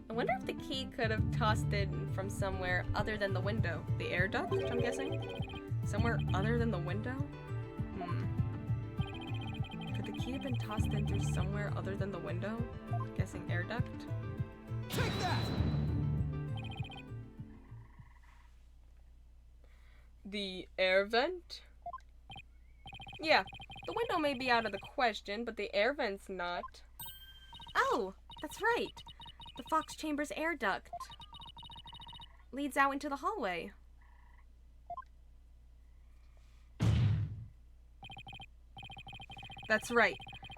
I wonder if the key could have tossed it from somewhere other than the window. The air duct, I'm guessing? Somewhere other than the window? Could the key have been tossed in through somewhere other than the window? I'm guessing air duct? Take that! The air vent? Yeah, the window may be out of the question, but the air vent's not. Oh, that's right. The Fox Chamber's air duct leads out into the hallway. That's right.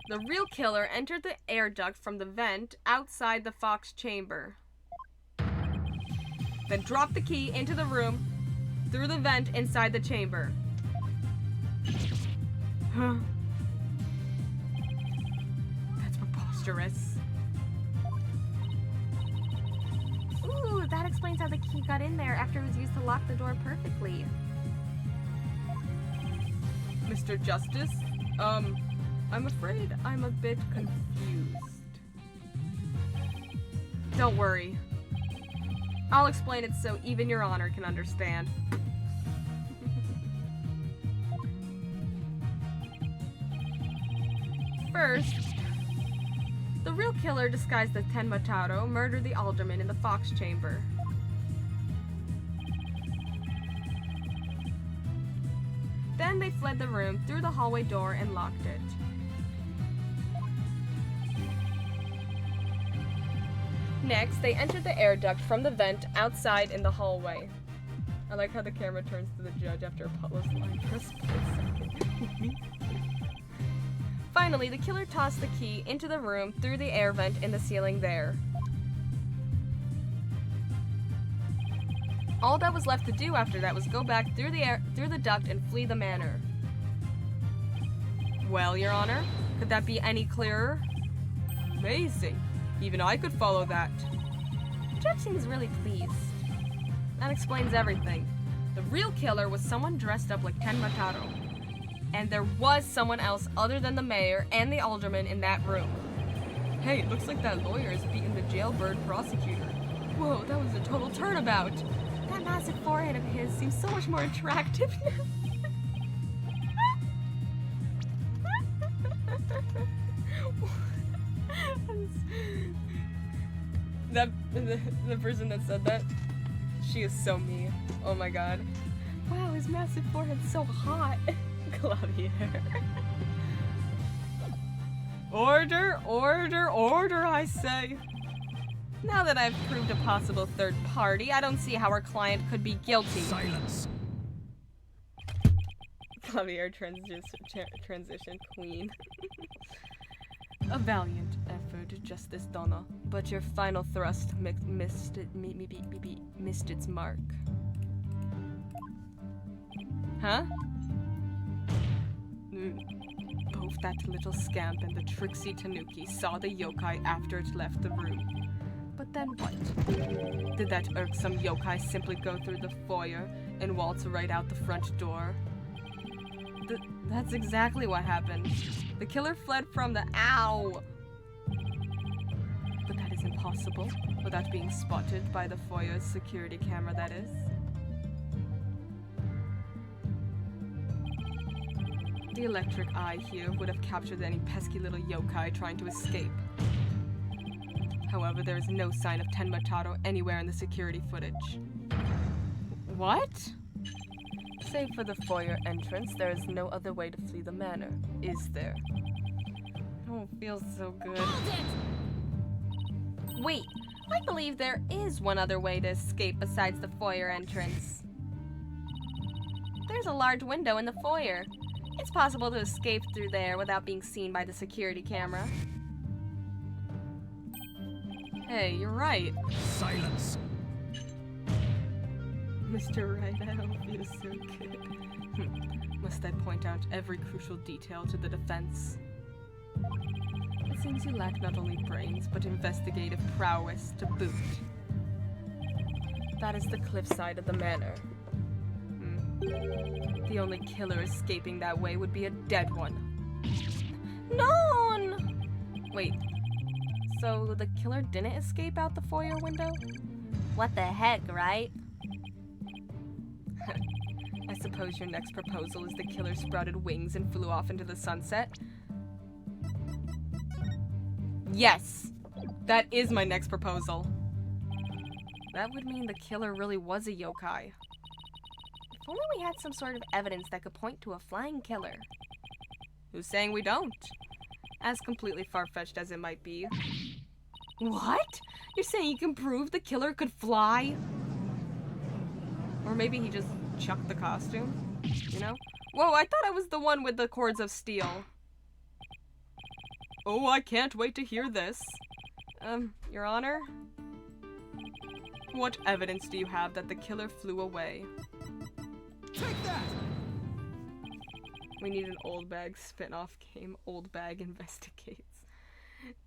The real killer entered the air duct from the vent outside the Fox Chamber. Then dropped the key into the room through the vent inside the chamber. Huh. That's preposterous. Ooh, that explains how the key got in there after it was used to lock the door perfectly. Mr. Justice, I'm afraid I'm a bit confused. Don't worry. I'll explain it so even Your Honor can understand. First, the real killer disguised as Ten Mataro murdered the alderman in the Fox Chamber. Then they fled the room through the hallway door and locked it. Next, they entered the air duct from the vent outside in the hallway. I like how the camera turns to the judge after Apollo's line for a split second. Finally, the killer tossed the key into the room through the air vent in the ceiling there. All that was left to do after that was go back through the duct and flee the manor. Well, Your Honor, could that be any clearer? Amazing. Even I could follow that. The judge seems really pleased. That explains everything. The real killer was someone dressed up like Ten Mataro. And there was someone else other than the mayor and the alderman in that room. Hey, it looks like that lawyer is beating the jailbird prosecutor. Whoa, that was a total turnabout. That massive forehead of his seems so much more attractive now. The person that said that, she is so me. Oh my god. Wow, his massive forehead's so hot. Clavier. Order, order, order, I say. Now that I've proved a possible third party, I don't see how our client could be guilty. Silence. Clavier transition queen. A valiant effort, Justice Donna, but your final thrust missed its mark. Huh? Both that little scamp and the tricksy Tanuki saw the yokai after it left the room. But then what? Did that irksome yokai simply go through the foyer and waltz right out the front door? That's exactly what happened. The killer fled from the— Ow! But that is impossible, without being spotted by the foyer's security camera, that is. The electric eye here would have captured any pesky little yokai trying to escape. However, there is no sign of Ten Mataro anywhere in the security footage. What? Save for the foyer entrance, there is no other way to flee the manor, is there? Oh, it feels so good. Wait, I believe there is one other way to escape besides the foyer entrance. There's a large window in the foyer. It's possible to escape through there without being seen by the security camera. Hey, you're right. Silence. Mr. Wright, I hope you're so good. Must I point out every crucial detail to the defense? It seems you lack not only brains, but investigative prowess to boot. That is the cliffside of the manor. The only killer escaping that way would be a dead one. Non! Wait, so the killer didn't escape out the foyer window? What the heck, right? I suppose your next proposal is the killer sprouted wings and flew off into the sunset? Yes! That is my next proposal. That would mean the killer really was a yokai. If only we had some sort of evidence that could point to a flying killer. Who's saying we don't? As completely far-fetched as it might be. What? You're saying you can prove the killer could fly? Or maybe he just chucked the costume, you know? Whoa, I thought I was the one with the cords of steel. Oh, I can't wait to hear this. Your Honor? What evidence do you have that the killer flew away? Take that! We need an Old Bag spin-off game. Old Bag Investigates.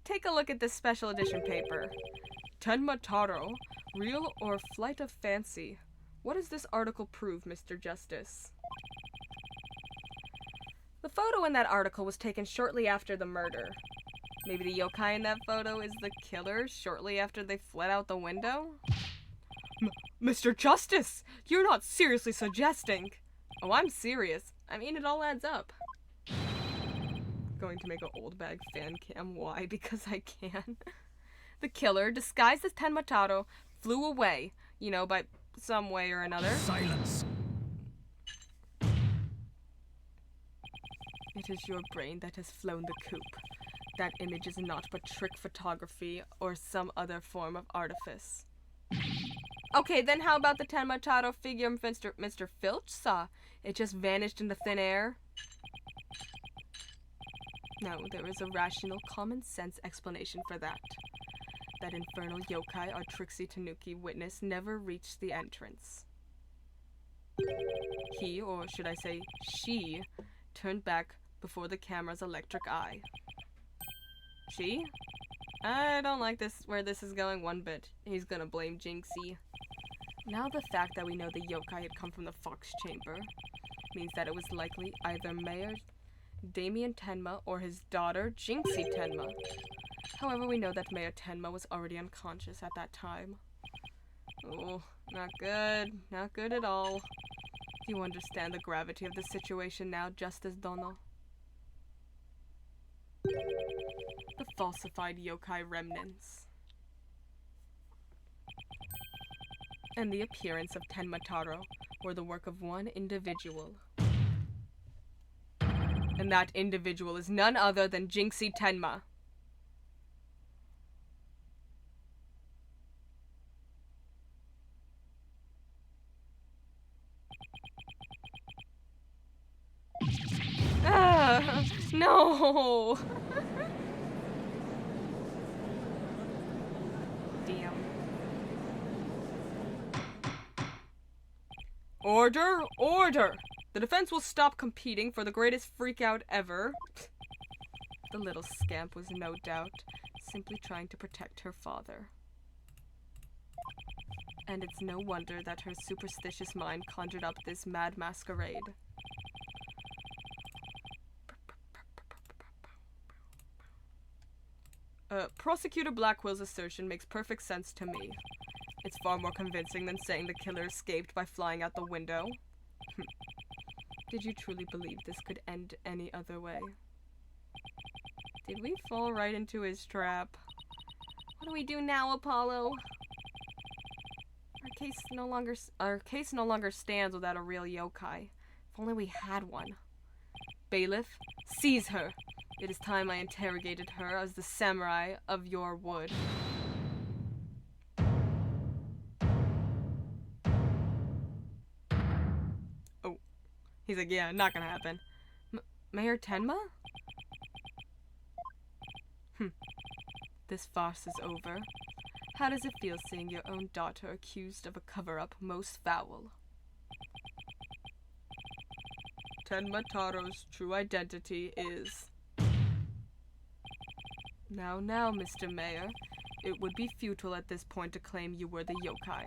Take a look at this special edition paper. Tenma Taro, Real or Flight of Fancy? What does this article prove, Mr. Justice? The photo in that article was taken shortly after the murder. Maybe the yokai in that photo is the killer shortly after they fled out the window? Mr. Justice! You're not seriously suggesting... Oh, I'm serious. I mean, it all adds up. Going to make an Old Bag fan cam. Why? Because I can. The killer, disguised as Tenma Taro, flew away, you know, by some way or another. Silence! It is your brain that has flown the coop. That image is not but trick photography or some other form of artifice. Okay, then how about the Tenma Taro figure Mr. Filch saw? It just vanished into thin air? No, there is a rational, common-sense explanation for that. That infernal yokai our Trixie Tanuki witness never reached the entrance. He, or should I say she, turned back before the camera's electric eye. She? I don't like this, where this is going one bit. He's gonna blame Jinxie. Now the fact that we know the yokai had come from the Fox Chamber means that it was likely either Mayor Damien Tenma or his daughter Jinxie Tenma. However, we know that Mayor Tenma was already unconscious at that time. Oh, not good. Not good at all. Do you understand the gravity of the situation now, Justice Dono? The falsified yokai remnants. And the appearance of Tenma Taro were the work of one individual. And that individual is none other than Jinxie Tenma. No! Damn. Order! Order! The defense will stop competing for the greatest freakout ever. The little scamp was no doubt simply trying to protect her father. And it's no wonder that her superstitious mind conjured up this mad masquerade. Prosecutor Blackwell's assertion makes perfect sense to me. It's far more convincing than saying the killer escaped by flying out the window. Did you truly believe this could end any other way? Did we fall right into his trap? What do we do now, Apollo? Our case no longer stands without a real yokai. If only we had one. Bailiff, seize her! It is time I interrogated her as the samurai of your wood. Oh. He's like, yeah, not gonna happen. Mayor Tenma? This farce is over. How does it feel seeing your own daughter accused of a cover-up most foul? Tenma Taro's true identity is... Now, Mr. Mayor. It would be futile at this point to claim you were the yokai.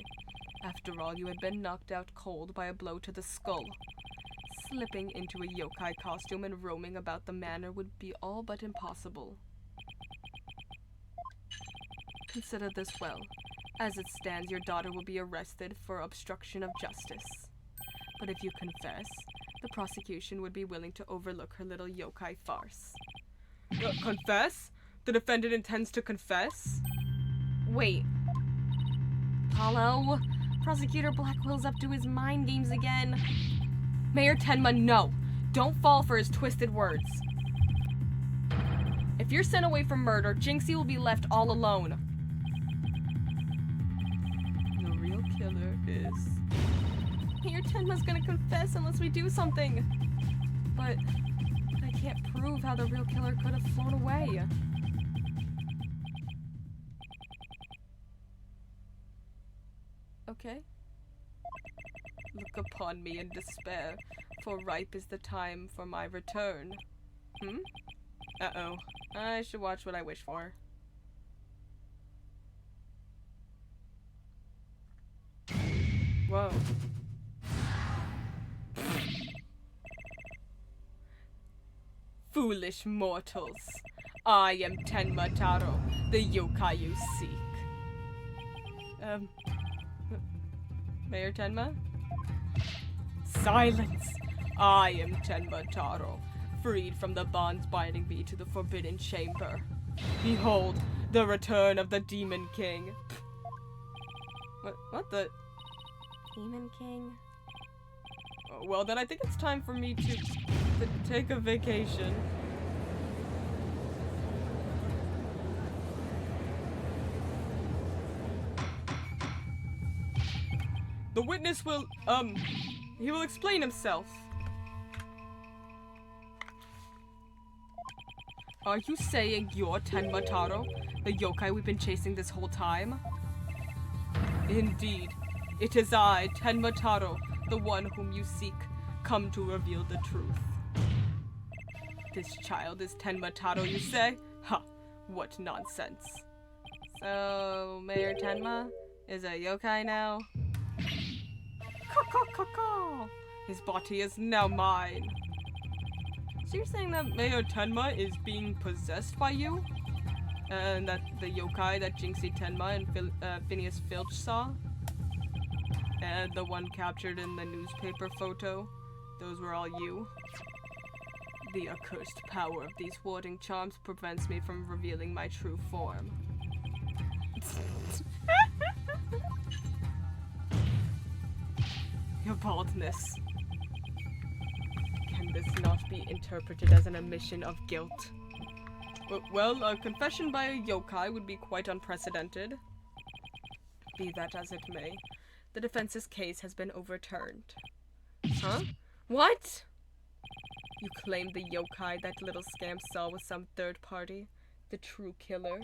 After all, you had been knocked out cold by a blow to the skull. Slipping into a yokai costume and roaming about the manor would be all but impossible. Consider this well. As it stands, your daughter will be arrested for obstruction of justice. But if you confess, the prosecution would be willing to overlook her little yokai farce. Confess? The defendant intends to confess? Wait. Apollo? Prosecutor Blackwell's up to his mind games again. Mayor Tenma, no! Don't fall for his twisted words. If you're sent away for murder, Jinxie will be left all alone. The real killer is... Mayor Tenma's gonna confess unless we do something. But I can't prove how the real killer could have flown away. Okay. Look upon me in despair, for ripe is the time for my return. Uh-oh. I should watch what I wish for. Whoa. Foolish mortals. I am Tenma Taro, the yokai you seek. Mayor Tenma? Silence! I am Tenma Taro, freed from the bonds binding me to the Forbidden Chamber. Behold, the return of the Demon King. What the? Demon King? Oh, well, then I think it's time for me to take a vacation. The witness will, he will explain himself. Are you saying you're Tenma Taro, the yokai we've been chasing this whole time? Indeed. It is I, Tenma Taro, the one whom you seek, come to reveal the truth. This child is Tenma Taro, you say? Ha! What nonsense. So, Mayor Tenma is a yokai now? Caw. His body is now mine. So you're saying that Mayor Tenma is being possessed by you? And that the yokai that Jinxie Tenma and Phineas Filch saw? And the one captured in the newspaper photo? Those were all you? The accursed power of these warding charms prevents me from revealing my true form. Your baldness. Can this not be interpreted as an admission of guilt? Well, a confession by a yokai would be quite unprecedented. Be that as it may, the defense's case has been overturned. Huh? What? You claim the yokai that little scamp saw was some third party? The true killer?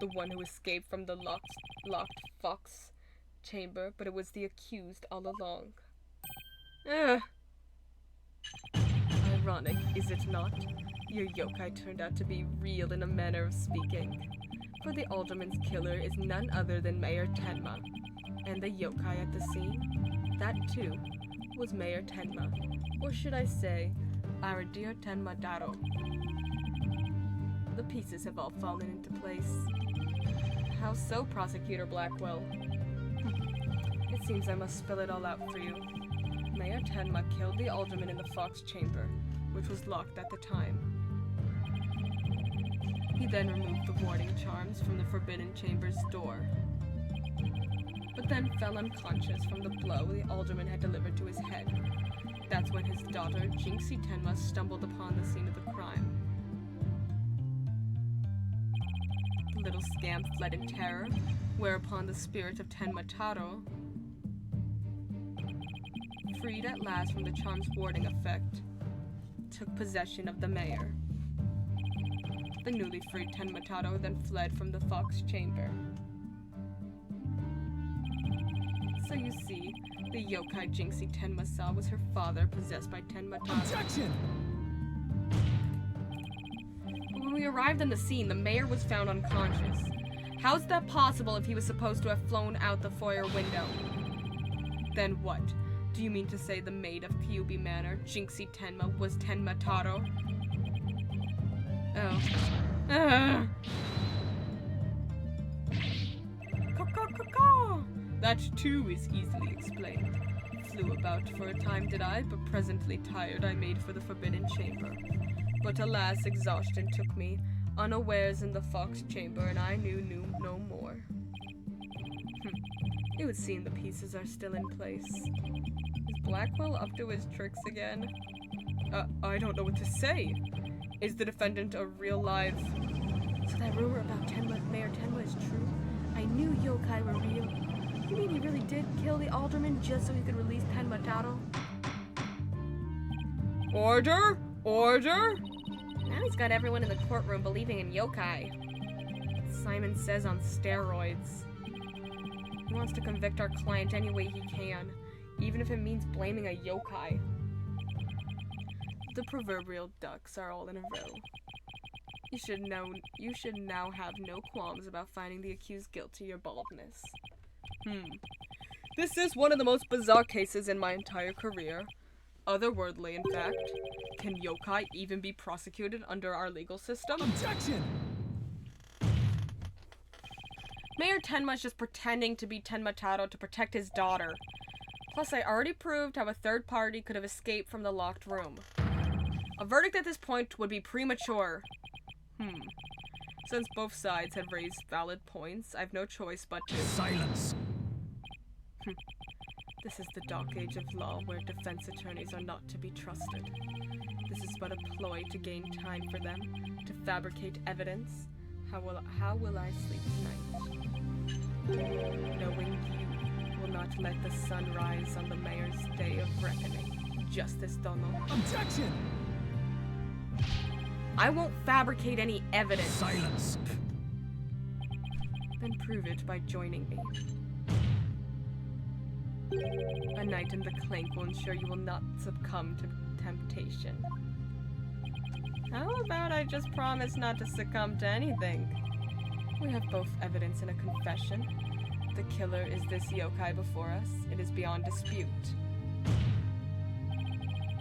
The one who escaped from the locked fox chamber, but it was the accused all along. Ironic, is it not? Your yokai turned out to be real in a manner of speaking. For the alderman's killer is none other than Mayor Tenma. And the yokai at the scene? That too was Mayor Tenma. Or should I say, our dear Tenma Taro. The pieces have all fallen into place. How so, Prosecutor Blackwell? It seems I must spill it all out for you. Mayor Tenma killed the alderman in the Fox Chamber, which was locked at the time. He then removed the warding charms from the Forbidden Chamber's door, but then fell unconscious from the blow the alderman had delivered to his head. That's when his daughter, Jinxie Tenma, stumbled upon the scene of the crime. The little scamp fled in terror, whereupon the spirit of Tenma Taro, freed at last from the charm's warding effect, took possession of the mayor. The newly freed Tenma Taro then fled from the Fox Chamber. So you see, the yokai Jinxie Tenma saw was her father possessed by Tenma Taro. Objection! But when we arrived on the scene, the mayor was found unconscious. How's that possible if he was supposed to have flown out the foyer window? Then what? Do you mean to say the maid of Kyubi Manor, Jinxie Tenma, was Tenma Taro? Oh. That too is easily explained. Flew about for a time did I, but presently tired I made for the Forbidden Chamber. But alas, exhaustion took me, unawares in the Fox Chamber, and I knew no more. It would seem the pieces are still in place. Is Blackwell up to his tricks again? I don't know what to say. Is the defendant a real live... So that rumor about Mayor Tenma is true? I knew yokai were real. You mean he really did kill the alderman just so he could release Tenma Taro? Order? Order? Now he's got everyone in the courtroom believing in yokai. Simon says on steroids. He wants to convict our client any way he can, even if it means blaming a yokai. The proverbial ducks are all in a row. You should now have no qualms about finding the accused guilty or baldness. This is one of the most bizarre cases in my entire career. Otherworldly, in fact. Can yokai even be prosecuted under our legal system? Objection! Mayor Tenma is just pretending to be Tenma Taro to protect his daughter. Plus, I already proved how a third party could have escaped from the locked room. A verdict at this point would be premature. Since both sides have raised valid points, I've no choice but to... Silence! This is the dark age of law where defense attorneys are not to be trusted. This is but a ploy to gain time for them, to fabricate evidence. How will I sleep tonight? Knowing you will not let the sun rise on the mayor's day of reckoning. Justice Dono. Objection! I won't fabricate any evidence. Silence! Then prove it by joining me. A night in the clink will ensure you will not succumb to temptation. How about I just promise not to succumb to anything? We have both evidence and a confession. The killer is this yokai before us. It is beyond dispute.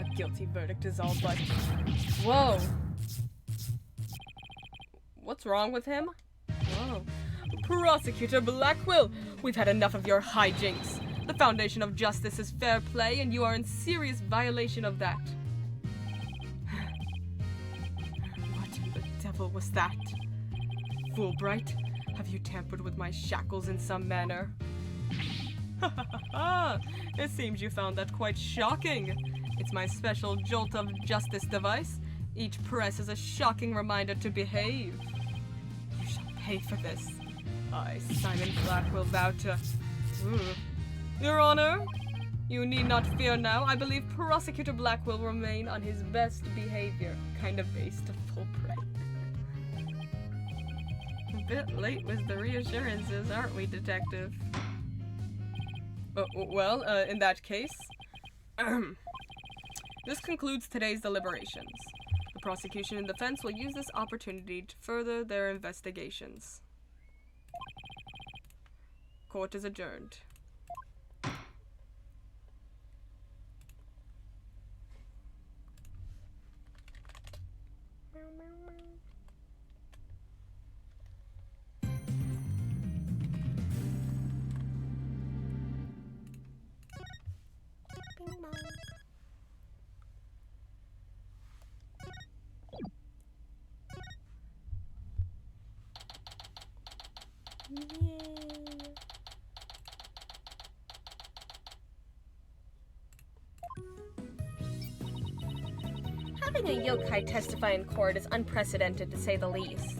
A guilty verdict is all but... Whoa! What's wrong with him? Whoa. Prosecutor Blackwill, we've had enough of your hijinks. The foundation of justice is fair play, and you are in serious violation of that. What the devil was that? Fulbright, have you tampered with my shackles in some manner? It seems you found that quite shocking. It's my special jolt of justice device. Each press is a shocking reminder to behave. You shall pay for this. I, Simon Blackwell, vow to... Your Honor, you need not fear now. I believe Prosecutor Black will remain on his best behavior. Kind of based to Fulbright. A bit late with the reassurances, aren't we, Detective? Well, in that case... This concludes today's deliberations. The prosecution and defense will use this opportunity to further their investigations. Court is adjourned. Having a yokai testify in court is unprecedented, to say the least.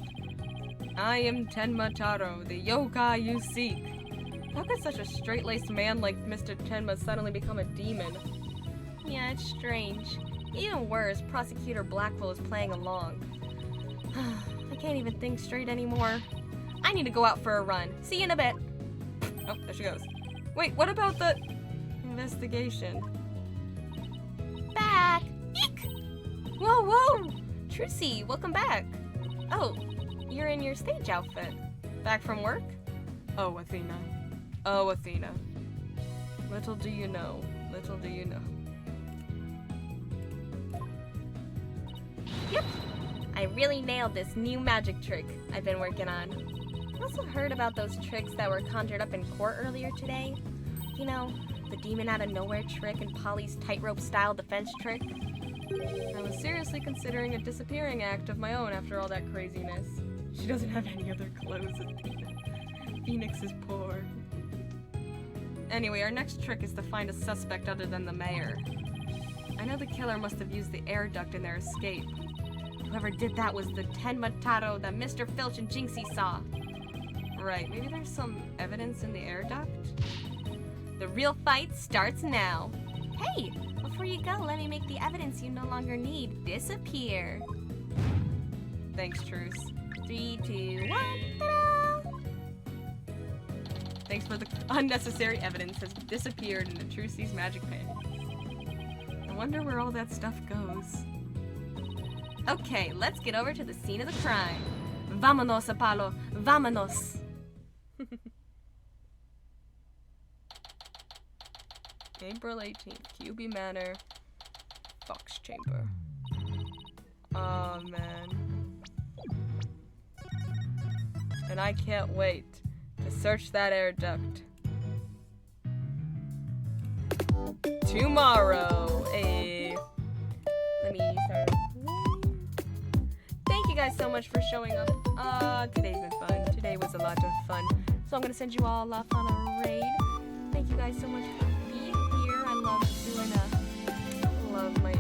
I am Tenma Taro, the yokai you seek. How could such a straight-laced man like Mr. Tenma suddenly become a demon? Yeah, it's strange. Even worse, Prosecutor Blackwell is playing along. I can't even think straight anymore. I need to go out for a run. See you in a bit. Oh, there she goes. Wait, what about the investigation? Back! Eek! Whoa, whoa! Trucy, welcome back. Oh, you're in your stage outfit. Back from work? Oh, Athena. Oh, Athena. Little do you know. Little do you know. Yep. I really nailed this new magic trick I've been working on. I also heard about those tricks that were conjured up in court earlier today. You know, the demon out of nowhere trick and Polly's tightrope style defense trick. I was seriously considering a disappearing act of my own after all that craziness. She doesn't have any other clothes, Athena. Phoenix is poor. Anyway, our next trick is to find a suspect other than the mayor. I know the killer must have used the air duct in their escape. Whoever did that was the Tenmataro that Mr. Filch and Jinxie saw. Right, maybe there's some evidence in the air duct? The real fight starts now. Hey, before you go, let me make the evidence you no longer need disappear. Thanks, Truce. 3, 2, 1, ta-da! Thanks for the unnecessary evidence has disappeared into Trucy's magic pants. I wonder where all that stuff goes. Okay, let's get over to the scene of the crime. Vámonos, Apollo, vámonos! April 18th, QB Manor, Fox Chamber. Oh man. And I can't wait to search that air duct. Tomorrow. Hey. Let me start. Thank you guys so much for showing up. Today's been fun. Today was a lot of fun. So I'm gonna send you all off on a raid. Thank you guys so much for being here. I love doing love my